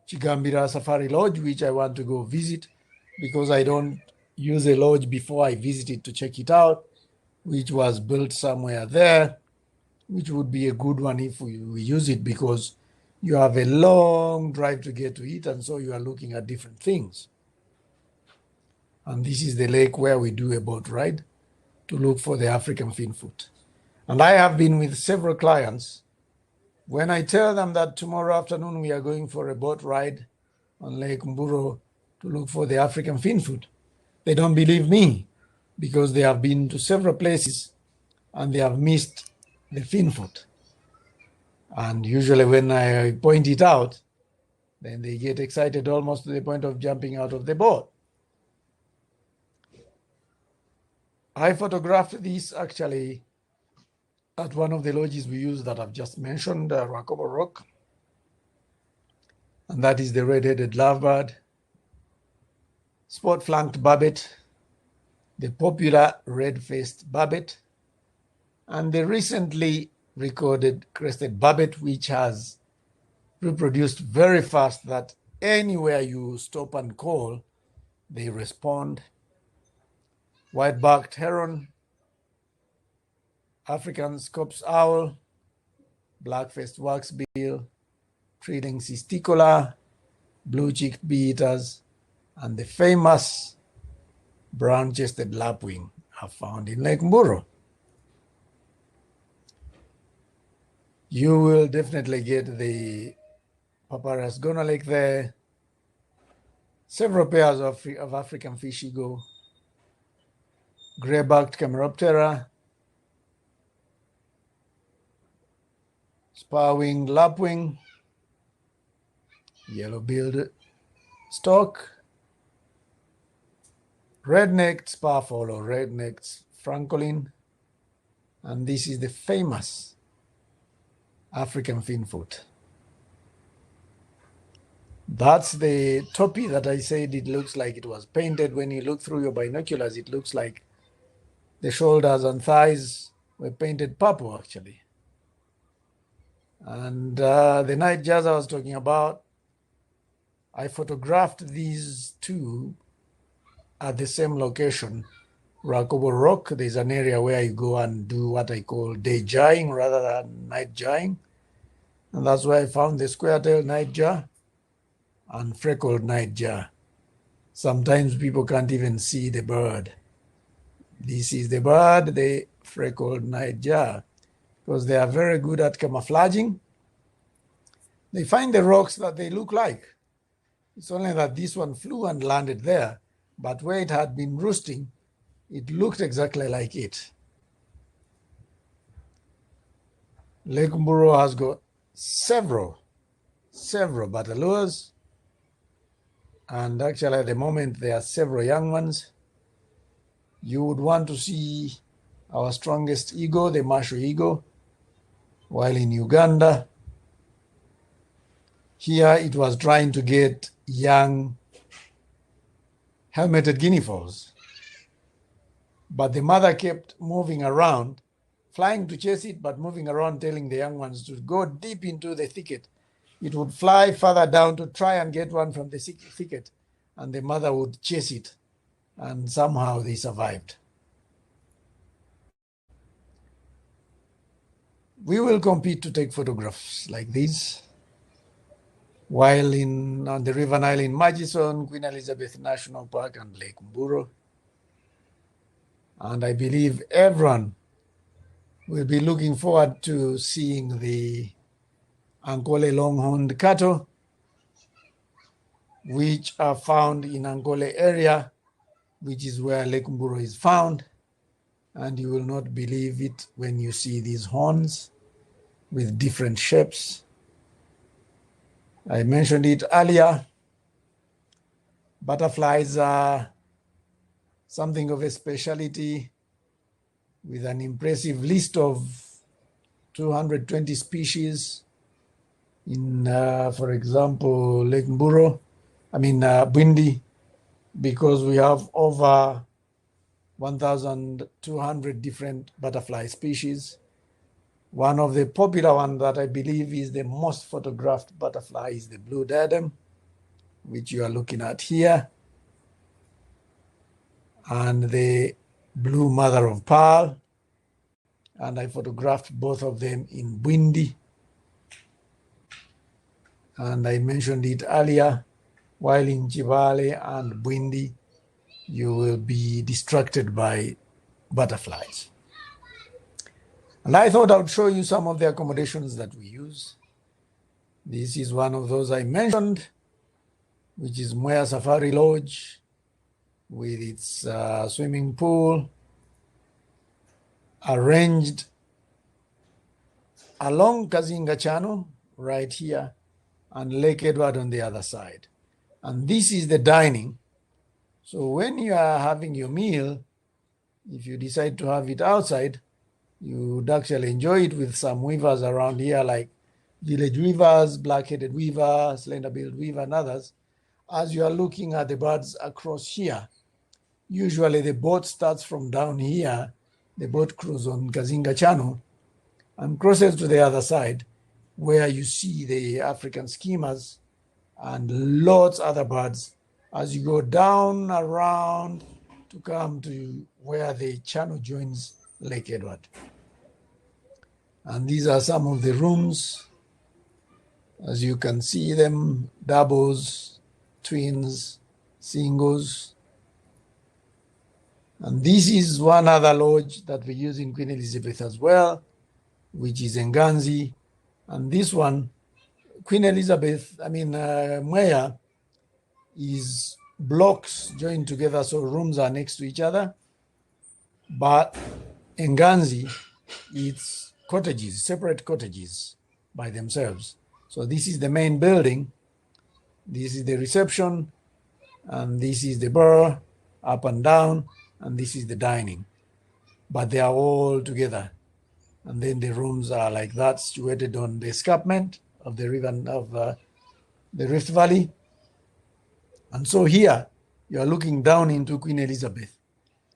Chigambira Safari Lodge, which I want to go visit because I don't use a lodge before I visit it to check it out, which was built somewhere there, which would be a good one if we use it because you have a long drive to get to it, and so you are looking at different things. And this is the lake where we do a boat ride to look for the African finfoot. And I have been with several clients. When I tell them that tomorrow afternoon we are going for a boat ride on Lake Mburo to look for the African finfoot, they don't believe me because they have been to several places and they have missed the finfoot. And usually when I point it out, then they get excited almost to the point of jumping out of the boat. I photographed this actually at one of the lodges we use that I've just mentioned, Rakobo Rock. And that is the red-headed lovebird, spot-flanked barbet, the popular red-faced barbet, and the recently recorded crested barbet, which has reproduced very fast that anywhere you stop and call, they respond. White-backed heron, African scops owl, black-faced waxbill, trailing cisticola, blue-cheeked bee-eaters, and the famous brown-chested lapwing are found in Lake Mburo. You will definitely get the papyrus Gona lake there, several pairs of African fish eagle, gray-backed Cameroptera, spar-winged lapwing, yellow-billed stork, red-necked sparfowl or red-necked francolin, and this is the famous African finfoot. That's the topi that I said it looks like it was painted. When you look through your binoculars, it looks like the shoulders and thighs were painted purple, actually. And the nightjars I was talking about, I photographed these two at the same location, Rakobo Rock. There's an area where you go and do what I call day jaying rather than night jaying. And that's where I found the square-tailed nightjar and freckled nightjar. Sometimes people can't even see the bird. This is the bird, the freckled nightjar, because they are very good at camouflaging. They find the rocks that they look like. It's only that this one flew and landed there, but where it had been roosting, it looked exactly like it. Lake Mburo has got several batalures, and actually at the moment there are several young ones. You would want to see our strongest eagle, the Masho eagle, while in Uganda, here it was trying to get young helmeted guinea fowls, but the mother kept moving around, flying to chase it, but moving around, telling the young ones to go deep into the thicket. It would fly further down to try and get one from the thicket, and the mother would chase it, and somehow they survived. We will compete to take photographs like these while on the River Nile in Murchison, Queen Elizabeth National Park, and Lake Mburo. And I believe everyone will be looking forward to seeing the Ankole longhorned cattle, which are found in Ankole area, which is where Lake Mburo is found. And you will not believe it when you see these horns with different shapes. I mentioned it earlier. Butterflies are something of a specialty with an impressive list of 220 species in, for example, Lake Mburo, Bwindi, because we have over 1,200 different butterfly species. One of the popular ones that I believe is the most photographed butterfly is the blue diadem, which you are looking at here, and the blue mother of pearl. And I photographed both of them in Bwindi. And I mentioned it earlier, while in Kibale and Bwindi, you will be distracted by butterflies. And I thought I would show you some of the accommodations that we use. This is one of those I mentioned, which is Mwea Safari Lodge with its swimming pool, arranged along Kazinga Channel right here and Lake Edward on the other side. And this is the dining. So when you are having your meal, if you decide to have it outside, you would actually enjoy it with some weavers around here, like village weavers, black-headed weaver, slender-billed weaver, and others. As you are looking at the birds across here, usually the boat starts from down here, the boat cruise on Kazinga Channel, and crosses to the other side, where you see the African schemas and lots of other birds as you go down around to come to where the channel joins Lake Edward. And these are some of the rooms. As you can see them, doubles, twins, singles. And this is one other lodge that we use in Queen Elizabeth as well, which is Nganzi. And this one, Queen Elizabeth, Mwea, is blocks joined together, so rooms are next to each other. But Nganzi, it's cottages, separate cottages by themselves. So this is the main building, this is the reception, and this is the bar, up and down, and this is the dining. But they are all together. And then the rooms are like that, situated on the escarpment of the river of the Rift Valley. And so here, you are looking down into Queen Elizabeth.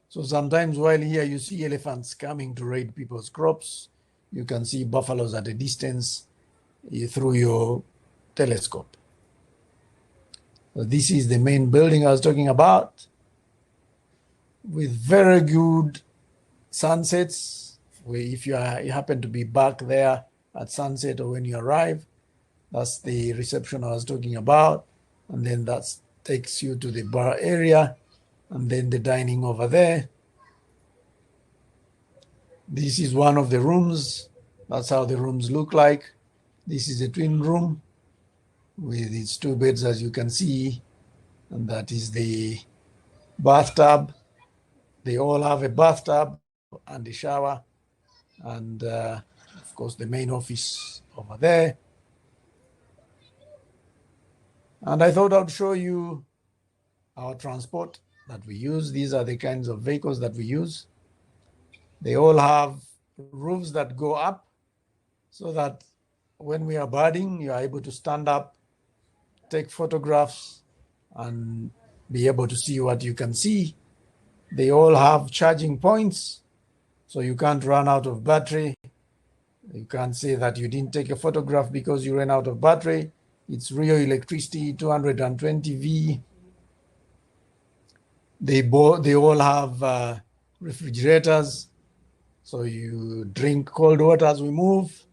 So sometimes while here you see elephants coming to raid people's crops, you can see buffaloes at a distance through your telescope. So this is the main building I was talking about, with very good sunsets, where if you happen to be back there at sunset or when you arrive, that's the reception I was talking about. And then that takes you to the bar area, and then the dining over there. This is one of the rooms. That's how the rooms look like. This is a twin room with its two beds, as you can see, and that is the bathtub. They all have a bathtub and a shower, and of course the main office over there. And I thought I'd show you our transport that we use. These are the kinds of vehicles that we use. They all have roofs that go up, so that when we are birding, you are able to stand up, take photographs, and be able to see what you can see. They all have charging points, so you can't run out of battery. You can't say that you didn't take a photograph because you ran out of battery. It's real electricity, 220 V. They all have refrigerators, So you drink cold water as we move.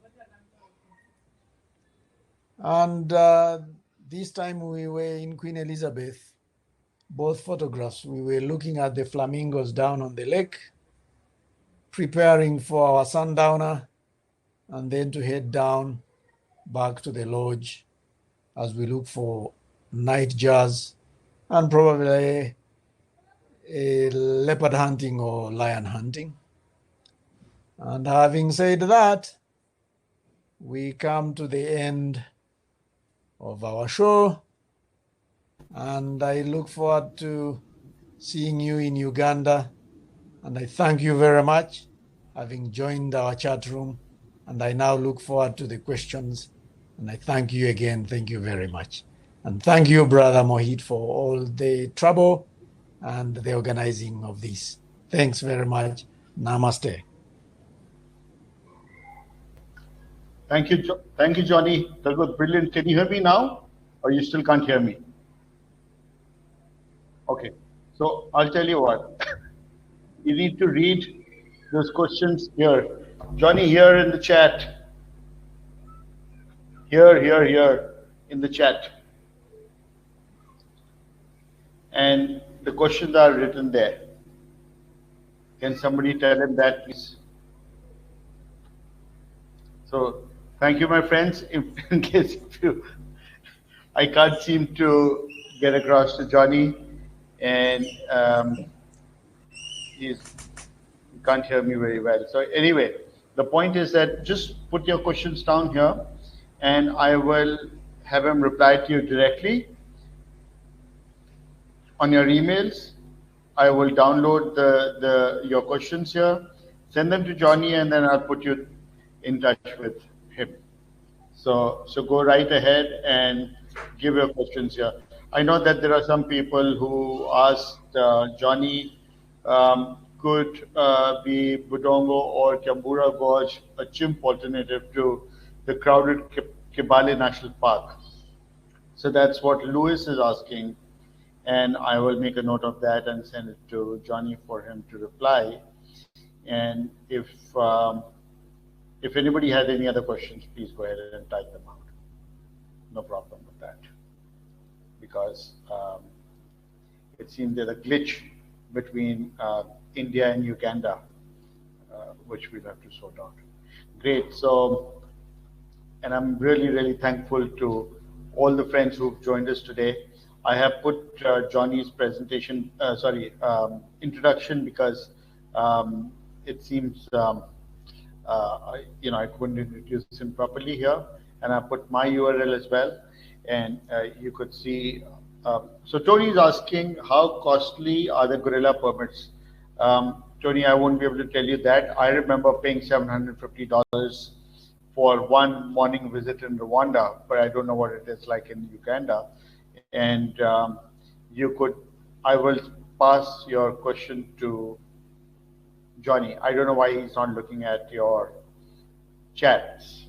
And this time we were in Queen Elizabeth, both photographs. We were looking at the flamingos down on the lake, preparing for our sundowner, and then to head down back to the lodge as we look for night jazz and probably a leopard hunting or lion hunting. And having said that, we come to the end of our show, and I look forward to seeing you in Uganda. And I thank you very much having joined our chat room. And I now look forward to the questions. And I thank you again. Thank you very much. And thank you, Brother Mohit, for all the trouble and the organizing of this. Thanks very much. Namaste. Thank you, Johnny. That was brilliant. Can you hear me now, or you still can't hear me? Okay, so I'll tell you what. You need to read those questions here. Johnny, here in the chat. Here in the chat. And the questions are written there. Can somebody tell him that, please? So, thank you, my friends. In case I can't seem to get across to Johnny, and he can't hear me very well. So anyway, the point is that just put your questions down here, and I will have him reply to you directly on your emails. I will download your questions here, send them to Johnny, and then I'll put you in touch with him. So go right ahead and give your questions here. I know that there are some people who asked Johnny, could be Budongo or Kambura Gorge a chimp alternative to the crowded Kibale National Park? So that's what Louis is asking, and I will make a note of that and send it to Johnny for him to reply. And if anybody has any other questions, please go ahead and type them out. No problem with that, because it seems there's a glitch between India and Uganda, which we'll have to sort out. Great. So, and I'm really, really thankful to all the friends who've joined us today. I have put Johnny's presentation, introduction, because it seems I couldn't introduce him properly here, and I put my URL as well, and you could see. So Tony is asking, how costly are the gorilla permits? Tony, I won't be able to tell you that. I remember paying $750 for one morning visit in Rwanda, but I don't know what it is like in Uganda. And I will pass your question to Johnny. I don't know why he's not looking at your chats.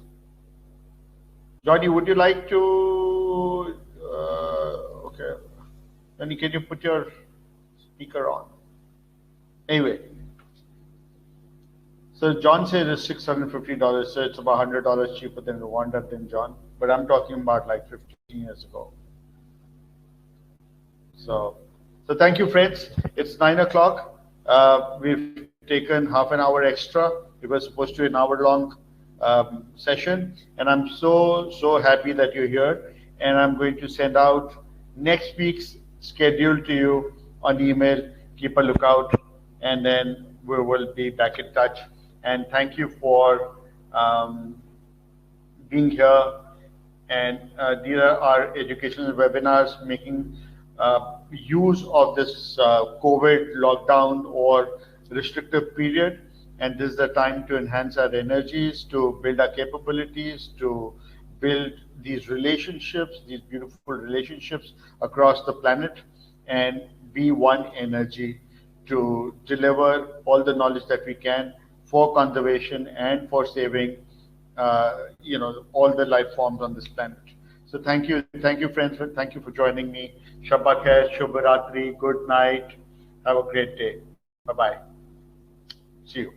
Johnny, would you like to, okay. Johnny, can you put your speaker on? Anyway, so John says it's $650, so it's about $100 cheaper than Rwanda than John, but I'm talking about like 15 years ago. So thank you, friends. It's 9 o'clock. We've taken half an hour extra. It was supposed to be an hour-long session, and I'm so happy that you're here. And I'm going to send out next week's schedule to you on email. Keep a lookout, and then we will be back in touch. And thank you for being here. And these are our educational webinars, making use of this COVID lockdown or restrictive period. And this is the time to enhance our energies, to build our capabilities, to build these relationships, these beautiful relationships across the planet, and be one energy to deliver all the knowledge that we can for conservation and for saving, all the life forms on this planet. So thank you, friends. Thank you for joining me. Shabbat Khair, Shubh Ratri, good night. Have a great day. Bye-bye. See you.